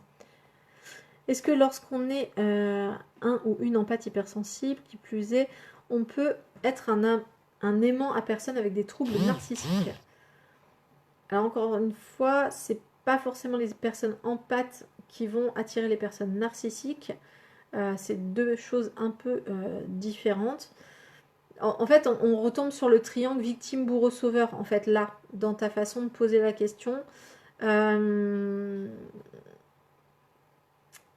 Est-ce que lorsqu'on est un ou une empathe hypersensible, qui plus est, on peut être un aimant à personne avec des troubles narcissiques? Alors encore une fois, c'est pas forcément les personnes empathes qui vont attirer les personnes narcissiques. C'est deux choses un peu différentes. En fait, on retombe sur le triangle victime, bourreau, sauveur. En fait, là, dans ta façon de poser la question.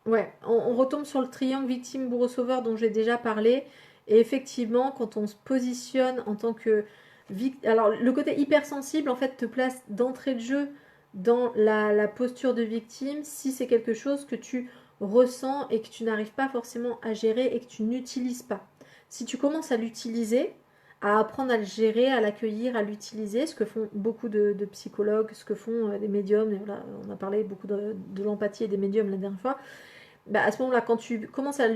Ouais, on retombe sur le triangle victime, bourreau, sauveur dont j'ai déjà parlé. Et effectivement, quand on se positionne en tant que victime. Alors, le côté hypersensible, en fait, te place d'entrée de jeu dans la posture de victime si c'est quelque chose que tu ressens et que tu n'arrives pas forcément à gérer et que tu n'utilises pas. Si tu commences à l'utiliser, à apprendre à le gérer, à l'accueillir, à l'utiliser, ce que font beaucoup de psychologues, ce que font des médiums, et voilà, on a parlé beaucoup de l'empathie et des médiums la dernière fois, bah, à ce moment-là, quand tu commences à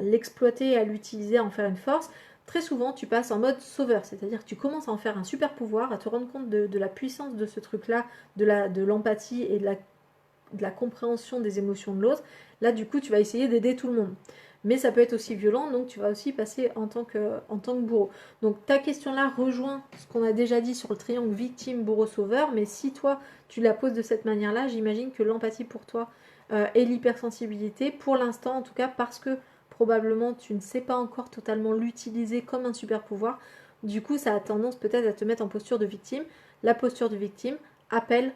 l'exploiter, à l'utiliser, à en faire une force, très souvent tu passes en mode sauveur, c'est-à-dire que tu commences à en faire un super pouvoir, à te rendre compte de la puissance de ce truc-là, de l'empathie et de la compréhension des émotions de l'autre. Là, du coup, tu vas essayer d'aider tout le monde. Mais ça peut être aussi violent, donc tu vas aussi passer en tant que bourreau. Donc ta question-là rejoint ce qu'on a déjà dit sur le triangle victime, bourreau, sauveur, mais si toi, tu la poses de cette manière-là, j'imagine que l'empathie pour toi et l'hypersensibilité, pour l'instant en tout cas, parce que probablement tu ne sais pas encore totalement l'utiliser comme un super pouvoir, du coup ça a tendance peut-être à te mettre en posture de victime. La posture de victime appelle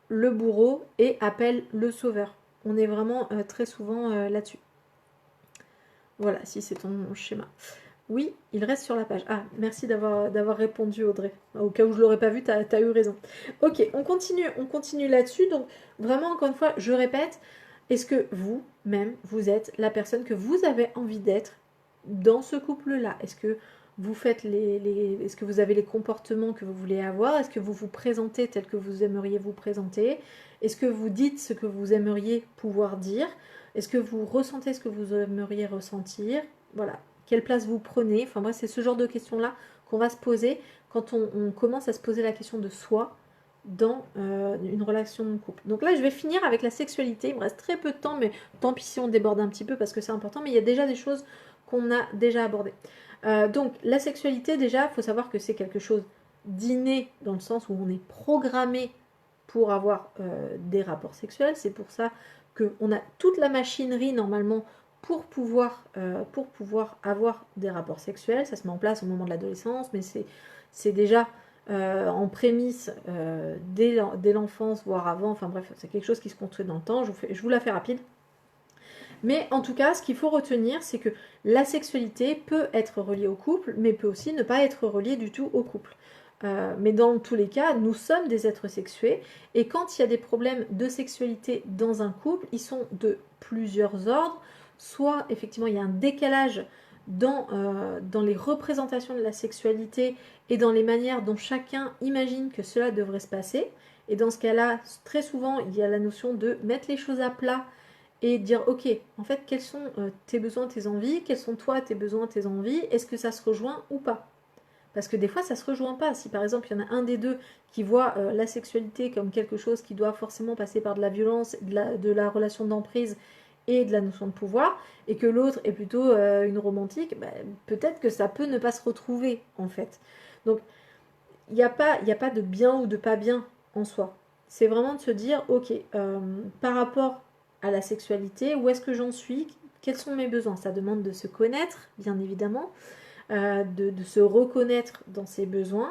le bourreau et appelle le sauveur. On est vraiment très souvent là-dessus. Voilà, si c'est ton schéma. Oui, il reste sur la page. Ah, merci d'avoir répondu, Audrey. Au cas où je ne l'aurais pas vu, tu as eu raison. Ok, on continue là-dessus. Donc, vraiment, encore une fois, je répète, est-ce que vous-même, vous êtes la personne que vous avez envie d'être dans ce couple-là? Est-ce que vous faites est-ce que vous avez les comportements que vous voulez avoir? Est-ce que vous vous présentez tel que vous aimeriez vous présenter? Est-ce que vous dites ce que vous aimeriez pouvoir dire? Est-ce que vous ressentez ce que vous aimeriez ressentir? Voilà. Quelle place vous prenez? Enfin bref, c'est ce genre de questions-là qu'on va se poser quand on commence à se poser la question de soi dans une relation de couple. Donc là, je vais finir avec la sexualité. Il me reste très peu de temps, mais tant pis si on déborde un petit peu parce que c'est important. Mais il y a déjà des choses qu'on a déjà abordées. Donc la sexualité, déjà, il faut savoir que c'est quelque chose d'inné dans le sens où on est programmé pour avoir des rapports sexuels. C'est pour ça qu'on a toute la machinerie normalement pour pouvoir avoir des rapports sexuels. Ça se met en place au moment de l'adolescence, mais c'est déjà en prémisse dès l'enfance, voire avant. Enfin bref, c'est quelque chose qui se construit dans le temps. Je vous la fais rapide. Mais en tout cas, ce qu'il faut retenir, c'est que la sexualité peut être reliée au couple, mais peut aussi ne pas être reliée du tout au couple. Mais dans tous les cas, nous sommes des êtres sexués, et quand il y a des problèmes de sexualité dans un couple, ils sont de plusieurs ordres. Soit effectivement il y a un décalage dans les représentations de la sexualité et dans les manières dont chacun imagine que cela devrait se passer. Et dans ce cas-là, très souvent, il y a la notion de mettre les choses à plat et dire, ok, en fait, quels sont tes besoins, tes envies, quels sont toi tes besoins, tes envies, est-ce que ça se rejoint ou pas? Parce que des fois, ça se rejoint pas. Si par exemple, il y en a un des deux qui voit la sexualité comme quelque chose qui doit forcément passer par de la violence, de la relation d'emprise et de la notion de pouvoir, et que l'autre est plutôt une romantique, bah, peut-être que ça peut ne pas se retrouver, en fait. Donc, il y a pas de bien ou de pas bien en soi. C'est vraiment de se dire, ok, par rapport à la sexualité, où est-ce que j'en suis? Quels sont mes besoins? Ça demande de se connaître, bien évidemment, de se reconnaître dans ses besoins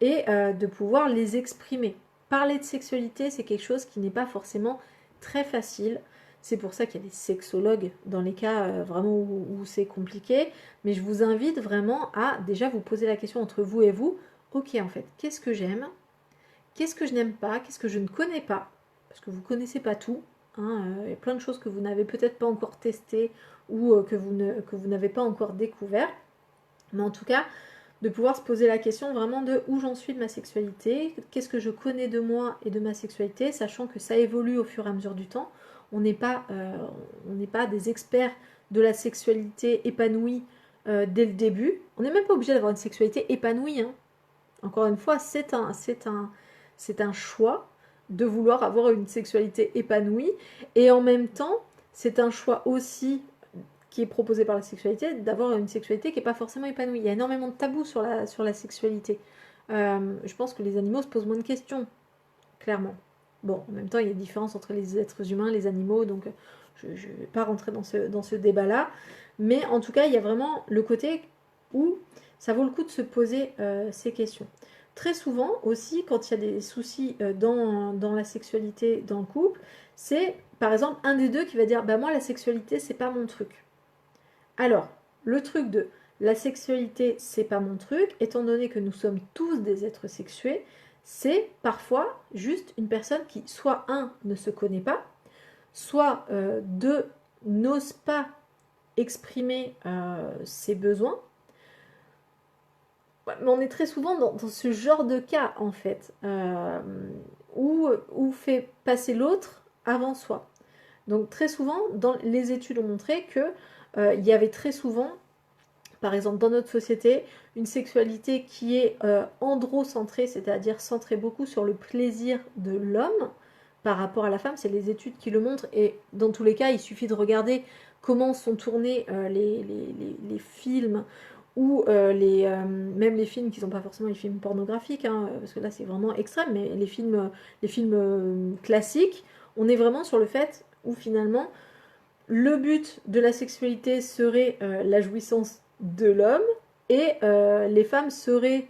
et de pouvoir les exprimer. Parler de sexualité, c'est quelque chose qui n'est pas forcément très facile. C'est pour ça qu'il y a des sexologues dans les cas vraiment où c'est compliqué. Mais je vous invite vraiment à déjà vous poser la question entre vous et vous. Ok, en fait, qu'est-ce que j'aime? Qu'est-ce que je n'aime pas? Qu'est-ce que je ne connais pas? Parce que vous ne connaissez pas tout. Hein, il y a plein de choses que vous n'avez peut-être pas encore testées ou que vous n'avez pas encore découvert. Mais en tout cas, de pouvoir se poser la question vraiment de où j'en suis de ma sexualité, qu'est-ce que je connais de moi et de ma sexualité, sachant que ça évolue au fur et à mesure du temps. On n'est pas des experts de la sexualité épanouie dès le début. On n'est même pas obligé d'avoir une sexualité épanouie. Hein. Encore une fois, c'est un choix de vouloir avoir une sexualité épanouie. Et en même temps, c'est un choix aussi qui est proposé par la sexualité, d'avoir une sexualité qui n'est pas forcément épanouie. Il y a énormément de tabous sur la sexualité. Je pense que les animaux se posent moins de questions, clairement. Bon, en même temps, il y a une différence entre les êtres humains, les animaux, donc je ne vais pas rentrer dans ce débat-là. Mais en tout cas, il y a vraiment le côté où ça vaut le coup de se poser ces questions. Très souvent aussi, quand il y a des soucis dans la sexualité, dans le couple, c'est par exemple un des deux qui va dire bah moi la sexualité c'est pas mon truc. Alors, le truc de la sexualité, c'est pas mon truc, étant donné que nous sommes tous des êtres sexués, c'est parfois juste une personne qui, soit un, ne se connaît pas, soit deux, n'ose pas exprimer ses besoins. Mais on est très souvent dans ce genre de cas, en fait, où fait passer l'autre avant soi. Donc très souvent, les études ont montré que il y avait très souvent, par exemple dans notre société, une sexualité qui est androcentrée, c'est-à-dire centrée beaucoup sur le plaisir de l'homme par rapport à la femme. C'est les études qui le montrent et dans tous les cas, il suffit de regarder comment sont tournés les films ou même les films qui ne sont pas forcément les films pornographiques, hein, parce que là c'est vraiment extrême, mais les films classiques, on est vraiment sur le fait où finalement le but de la sexualité serait la jouissance de l'homme et les femmes seraient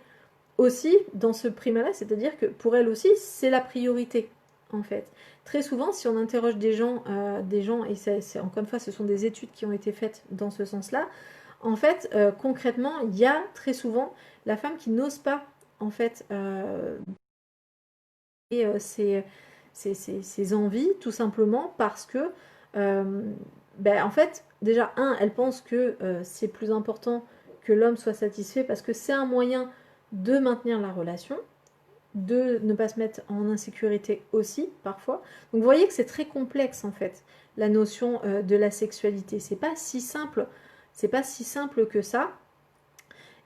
aussi dans ce primat-là, c'est-à-dire que pour elles aussi, c'est la priorité en fait. Très souvent, si on interroge des gens et encore une fois, ce sont des études qui ont été faites dans ce sens-là, en fait, concrètement, il y a très souvent la femme qui n'ose pas en fait ses envies, tout simplement parce que en fait, déjà, elle pense que c'est plus important que l'homme soit satisfait parce que c'est un moyen de maintenir la relation, de ne pas se mettre en insécurité aussi, parfois. Donc, vous voyez que c'est très complexe, en fait, la notion de la sexualité. C'est pas si simple que ça.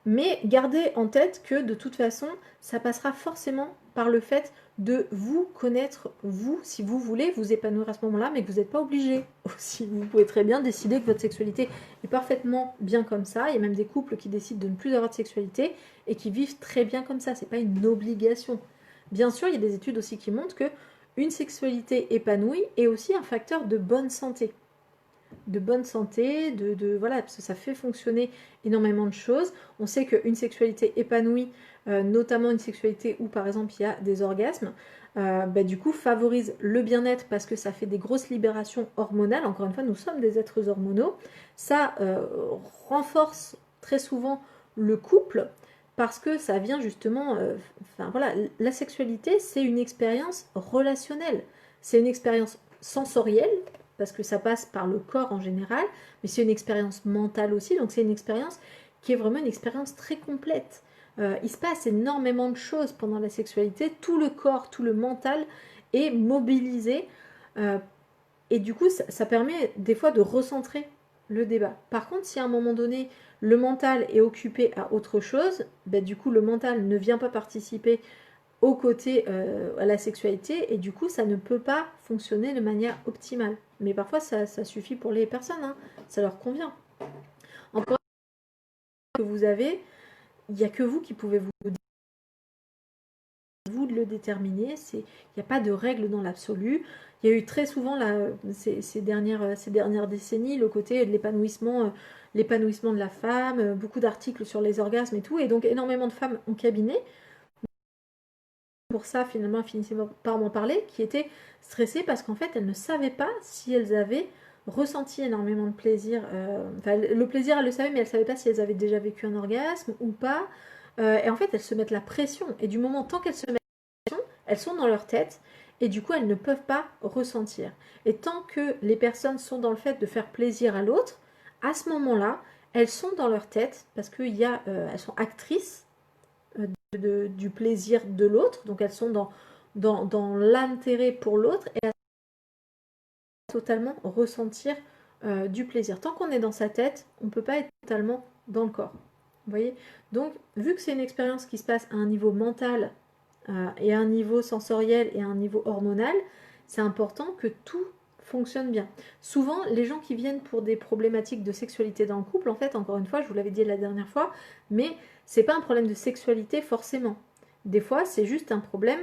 Mais gardez en tête que de toute façon, ça passera forcément par le fait de vous connaître, vous, si vous voulez vous épanouir à ce moment-là, mais que vous n'êtes pas obligé aussi. Vous pouvez très bien décider que votre sexualité est parfaitement bien comme ça. Il y a même des couples qui décident de ne plus avoir de sexualité et qui vivent très bien comme ça. C'est pas une obligation. Bien sûr, il y a des études aussi qui montrent que une sexualité épanouie est aussi un facteur de bonne santé. Voilà, parce que ça fait fonctionner énormément de choses. On sait qu'une sexualité épanouie notamment une sexualité où par exemple il y a des orgasmes, du coup favorise le bien-être parce que ça fait des grosses libérations hormonales. Encore une fois, nous sommes des êtres hormonaux. Ça renforce très souvent le couple parce que ça vient justement, voilà, la sexualité c'est une expérience relationnelle, c'est une expérience sensorielle parce que ça passe par le corps en général, mais c'est une expérience mentale aussi, donc c'est une expérience qui est vraiment une expérience très complète. Il se passe énormément de choses pendant la sexualité, tout le corps, tout le mental est mobilisé, et du coup ça permet des fois de recentrer le débat. Par contre, si à un moment donné le mental est occupé à autre chose, du coup le mental ne vient pas participer au côté à la sexualité, et du coup ça ne peut pas fonctionner de manière optimale. Mais parfois ça suffit pour les personnes, hein, ça leur convient. Encore que vous avez, il n'y a que vous qui pouvez vous de le déterminer. Il n'y a pas de règle dans l'absolu. Il y a eu très souvent là, ces dernières décennies le côté de l'épanouissement de la femme, beaucoup d'articles sur les orgasmes et tout, et donc énormément de femmes en cabinet. Pour ça, finalement, elles finissaient par m'en parler, qui étaient stressées parce qu'en fait, elles ne savaient pas si elles avaient ressenti énormément de plaisir. Le plaisir, elles le savaient, mais elles ne savaient pas si elles avaient déjà vécu un orgasme ou pas. Et en fait, elles se mettent la pression. Et du moment, tant qu'elles se mettent la pression, elles sont dans leur tête. Et du coup, elles ne peuvent pas ressentir. Et tant que les personnes sont dans le fait de faire plaisir à l'autre, à ce moment-là, elles sont dans leur tête parce qu'elles sont actrices du plaisir de l'autre, donc elles sont dans l'intérêt pour l'autre et elles totalement ressentir du plaisir. Tant qu'on est dans sa tête, on ne peut pas être totalement dans le corps. Vous voyez? Donc, vu que c'est une expérience qui se passe à un niveau mental et à un niveau sensoriel et à un niveau hormonal, c'est important que tout fonctionne bien. Souvent, les gens qui viennent pour des problématiques de sexualité dans le couple, en fait, encore une fois, je vous l'avais dit la dernière fois, mais c'est pas un problème de sexualité forcément. Des fois, c'est juste un problème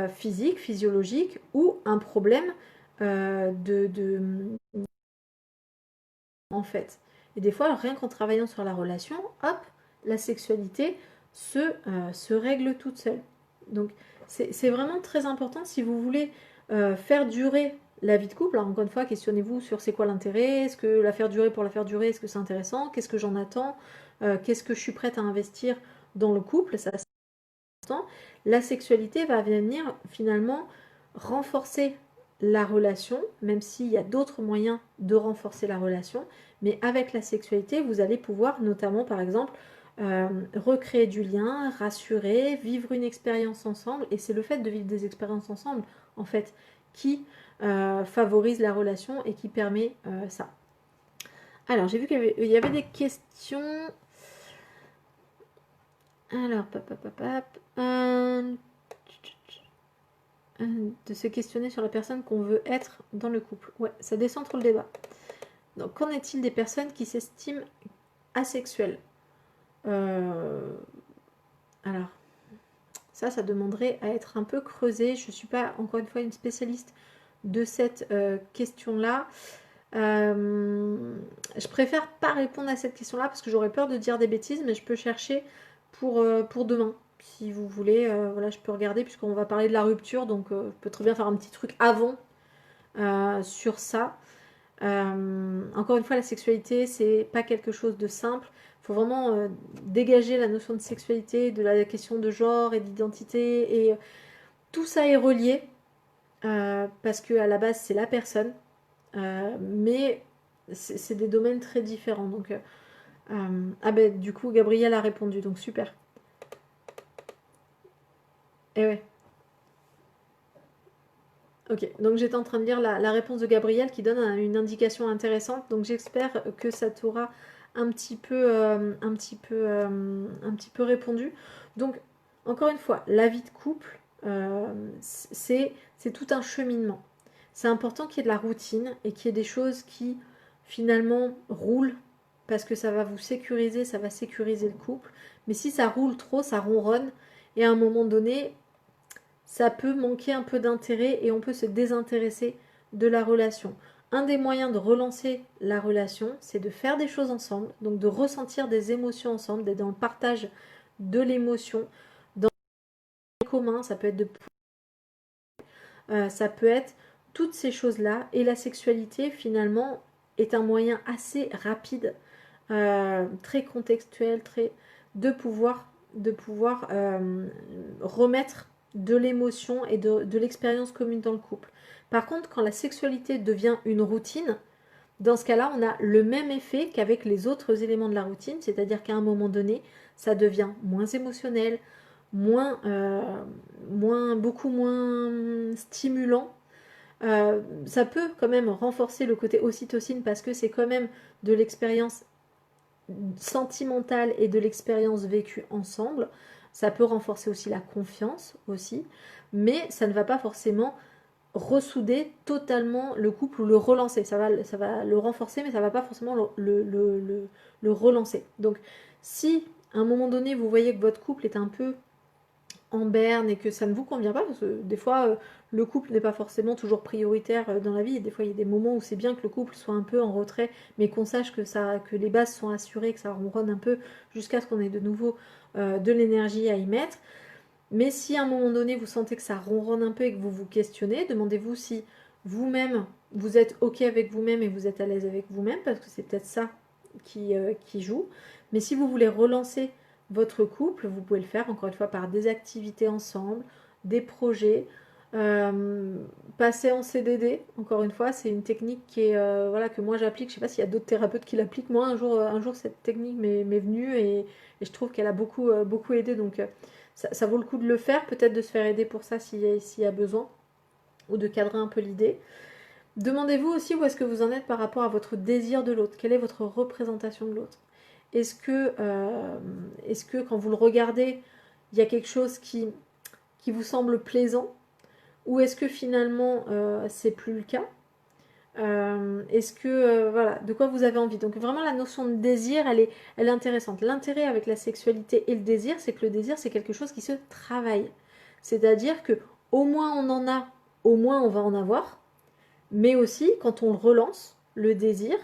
physique, physiologique, ou un problème en fait. Et des fois, rien qu'en travaillant sur la relation, hop, la sexualité se règle toute seule. Donc, c'est vraiment très important si vous voulez faire durer la vie de couple. Alors, encore une fois, questionnez-vous sur c'est quoi l'intérêt, est-ce que la faire durer pour la faire durer, est-ce que c'est intéressant, qu'est-ce que j'en attends, qu'est-ce que je suis prête à investir dans le couple, ça c'est important. La sexualité va venir finalement renforcer la relation, même s'il y a d'autres moyens de renforcer la relation, mais avec la sexualité, vous allez pouvoir notamment, par exemple, recréer du lien, rassurer, vivre une expérience ensemble, et c'est le fait de vivre des expériences ensemble, en fait, qui favorise la relation et qui permet ça. Alors, j'ai vu qu'il y avait des questions. Alors, de se questionner sur la personne qu'on veut être dans le couple. Ouais, ça descend trop le débat. Donc, qu'en est-il des personnes qui s'estiment asexuelles? Alors, ça demanderait à être un peu creusé. Je ne suis pas, encore une fois, une spécialiste de cette question-là. Je préfère pas répondre à cette question-là parce que j'aurais peur de dire des bêtises, mais je peux chercher pour demain. Si vous voulez, voilà, je peux regarder puisqu'on va parler de la rupture, donc je peux très bien faire un petit truc avant sur ça. Encore une fois, la sexualité, c'est pas quelque chose de simple. Il faut vraiment dégager la notion de sexualité, de la question de genre et d'identité, et tout ça est relié parce que à la base, c'est la personne, mais c'est des domaines très différents. Donc, du coup, Gabriel a répondu, donc super. Et ouais. Ok, donc j'étais en train de lire la réponse de Gabriel qui donne une indication intéressante. Donc j'espère que ça t'aura un petit peu répondu. Donc encore une fois, la vie de couple, c'est tout un cheminement. C'est important qu'il y ait de la routine et qu'il y ait des choses qui finalement roulent parce que ça va vous sécuriser, ça va sécuriser le couple. Mais si ça roule trop, ça ronronne et à un moment donné, ça peut manquer un peu d'intérêt et on peut se désintéresser de la relation. Un des moyens de relancer la relation, c'est de faire des choses ensemble, donc de ressentir des émotions ensemble, d'être dans le partage de l'émotion, commun, ça peut être ça peut être toutes ces choses-là. Et la sexualité, finalement, est un moyen assez rapide, très contextuel, de pouvoir remettre de l'émotion et de l'expérience commune dans le couple. Par contre, quand la sexualité devient une routine, dans ce cas-là, on a le même effet qu'avec les autres éléments de la routine, c'est-à-dire qu'à un moment donné, ça devient moins émotionnel, beaucoup moins stimulant. Ça peut quand même renforcer le côté ocytocine parce que c'est quand même de l'expérience sentimentale et de l'expérience vécue ensemble. Ça peut renforcer aussi la confiance aussi, mais ça ne va pas forcément ressouder totalement le couple ou le relancer. Ça va le renforcer, mais ça ne va pas forcément le relancer. Donc, si à un moment donné, vous voyez que votre couple est un peu en berne et que ça ne vous convient pas, parce que des fois, le couple n'est pas forcément toujours prioritaire dans la vie. Et des fois, il y a des moments où c'est bien que le couple soit un peu en retrait, mais qu'on sache que les bases sont assurées, que ça ronronne un peu jusqu'à ce qu'on ait de nouveau de l'énergie à y mettre. Mais si à un moment donné vous sentez que ça ronronne un peu et que vous vous questionnez, demandez-vous si vous-même vous êtes OK avec vous-même et vous êtes à l'aise avec vous-même, parce que c'est peut-être ça qui joue. Mais si vous voulez relancer votre couple, vous pouvez le faire encore une fois par des activités ensemble, des projets, passer en CDD. Encore une fois, c'est une technique qui est voilà, que moi j'applique. Je ne sais pas s'il y a d'autres thérapeutes qui l'appliquent. Moi, un jour cette technique m'est venue et je trouve qu'elle a beaucoup aidé. Donc ça vaut le coup de le faire, peut-être de se faire aider pour ça s'il y a besoin, ou de cadrer un peu l'idée. Demandez-vous aussi où est-ce que vous en êtes par rapport à votre désir de l'autre. Quelle est votre représentation de l'autre? Est-ce que quand vous le regardez, il y a quelque chose qui vous semble plaisant? Ou est-ce que finalement, c'est plus le cas? Voilà, de quoi vous avez envie? Donc vraiment la notion de désir, elle est intéressante. L'intérêt avec la sexualité et le désir, c'est que le désir, c'est quelque chose qui se travaille. C'est-à-dire que au moins on en a, au moins on va en avoir. Mais aussi, quand on le relance, le désir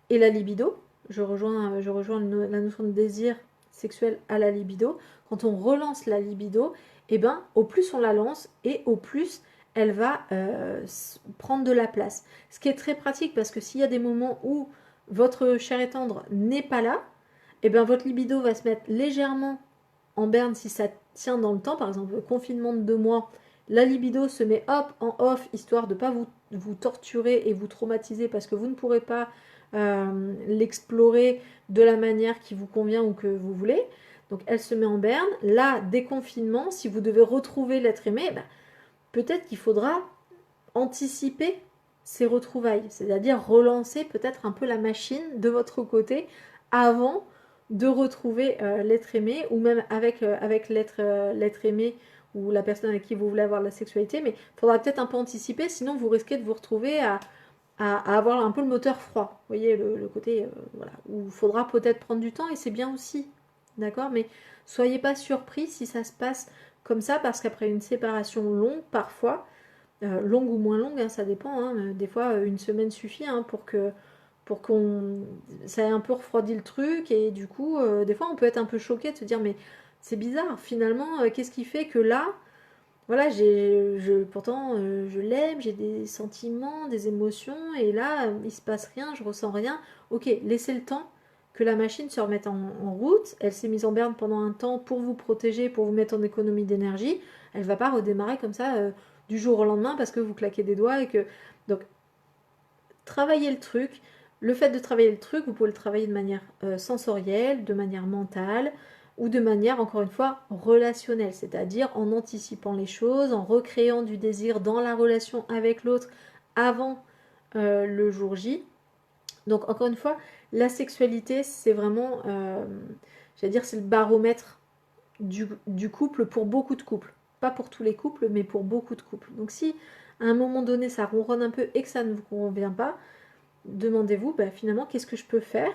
et la libido, je rejoins la notion de désir sexuel à la libido. Quand on relance la libido, eh ben, au plus on la lance et au plus elle va prendre de la place. Ce qui est très pratique parce que s'il y a des moments où votre chair et tendre n'est pas là, eh ben, votre libido va se mettre légèrement en berne si ça tient dans le temps. Par exemple, le confinement de 2 mois, la libido se met hop en off histoire de ne pas vous torturer et vous traumatiser parce que vous ne pourrez pas l'explorer de la manière qui vous convient ou que vous voulez. Donc elle se met en berne. Là, déconfinement, si vous devez retrouver l'être aimé, ben, peut-être qu'il faudra anticiper ces retrouvailles, c'est-à-dire relancer peut-être un peu la machine de votre côté avant de retrouver l'être aimé, ou même avec l'être aimé ou la personne avec qui vous voulez avoir la sexualité, mais il faudra peut-être un peu anticiper, sinon vous risquez de vous retrouver à avoir un peu le moteur froid. Vous voyez, le côté, voilà, où il faudra peut-être prendre du temps, et c'est bien aussi, d'accord? Mais soyez pas surpris si ça se passe comme ça, parce qu'après une séparation longue, parfois, longue ou moins longue, hein, ça dépend, hein, des fois, une semaine suffit hein, pour qu'on ça ait un peu refroidi le truc, et du coup, des fois, on peut être un peu choqué de se dire, mais c'est bizarre, finalement, qu'est-ce qui fait que là, voilà, pourtant, je l'aime, j'ai des sentiments, des émotions, et là, il se passe rien, je ressens rien. Ok, laissez le temps que la machine se remette en route. Elle s'est mise en berne pendant un temps pour vous protéger, pour vous mettre en économie d'énergie. Elle va pas redémarrer comme ça du jour au lendemain parce que vous claquez des doigts et que... Donc, travaillez le truc. Le fait de travailler le truc, vous pouvez le travailler de manière sensorielle, de manière mentale, ou de manière, encore une fois, relationnelle, c'est-à-dire en anticipant les choses, en recréant du désir dans la relation avec l'autre avant le jour J. Donc, encore une fois, la sexualité, c'est vraiment, j'allais dire, c'est le baromètre du couple pour beaucoup de couples. Pas pour tous les couples, mais pour beaucoup de couples. Donc, si à un moment donné, ça ronronne un peu et que ça ne vous convient pas, demandez-vous, bah, finalement, qu'est-ce que je peux faire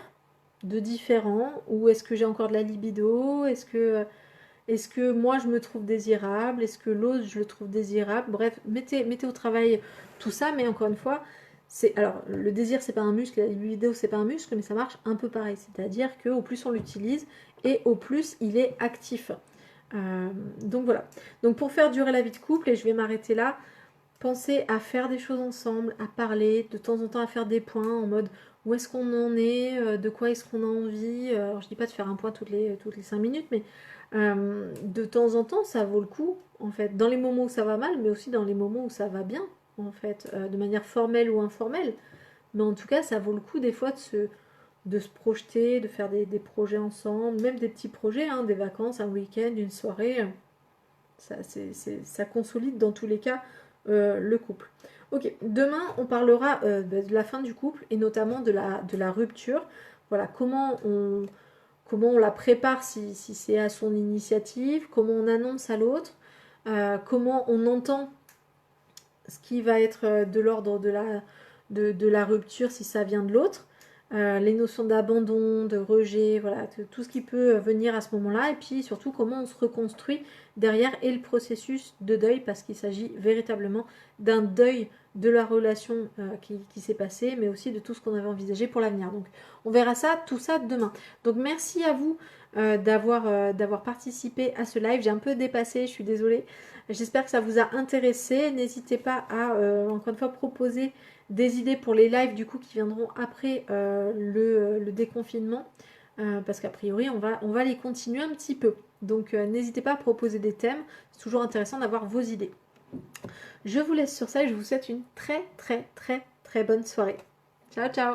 de différent? Ou est-ce que j'ai encore de la libido? Est-ce que moi, je me trouve désirable? Est-ce que l'autre, je le trouve désirable? Bref, mettez au travail tout ça, mais encore une fois, alors, le désir, c'est pas un muscle, la libido, c'est pas un muscle, mais ça marche un peu pareil. C'est-à-dire qu'au plus on l'utilise, et au plus il est actif. Donc voilà. Donc pour faire durer la vie de couple, et je vais m'arrêter là, pensez à faire des choses ensemble, à parler, de temps en temps à faire des points en mode où est-ce qu'on en est, de quoi est-ce qu'on a envie. Alors je dis pas de faire un point toutes les 5 minutes, mais de temps en temps ça vaut le coup en fait. Dans les moments où ça va mal, mais aussi dans les moments où ça va bien en fait, de manière formelle ou informelle. Mais en tout cas ça vaut le coup des fois de se projeter, de faire des projets ensemble, même des petits projets, hein, des vacances, un week-end, une soirée. Ça consolide dans tous les cas le couple. Ok, demain on parlera de la fin du couple et notamment de la rupture. Voilà, comment on la prépare si c'est à son initiative, comment on annonce à l'autre, comment on entend ce qui va être de l'ordre de la rupture si ça vient de l'autre. Les notions d'abandon, de rejet, voilà, tout ce qui peut venir à ce moment-là, et puis surtout comment on se reconstruit derrière et le processus de deuil, parce qu'il s'agit véritablement d'un deuil de la relation qui s'est passée, mais aussi de tout ce qu'on avait envisagé pour l'avenir. Donc on verra ça, tout ça demain. Donc merci à vous d'avoir participé à ce live. J'ai un peu dépassé, je suis désolée. J'espère que ça vous a intéressé. N'hésitez pas à, encore une fois, proposer des idées pour les lives du coup qui viendront après le déconfinement. Parce qu'a priori, on va les continuer un petit peu. Donc n'hésitez pas à proposer des thèmes. C'est toujours intéressant d'avoir vos idées. Je vous laisse sur ça et je vous souhaite une très très très très bonne soirée. Ciao ciao.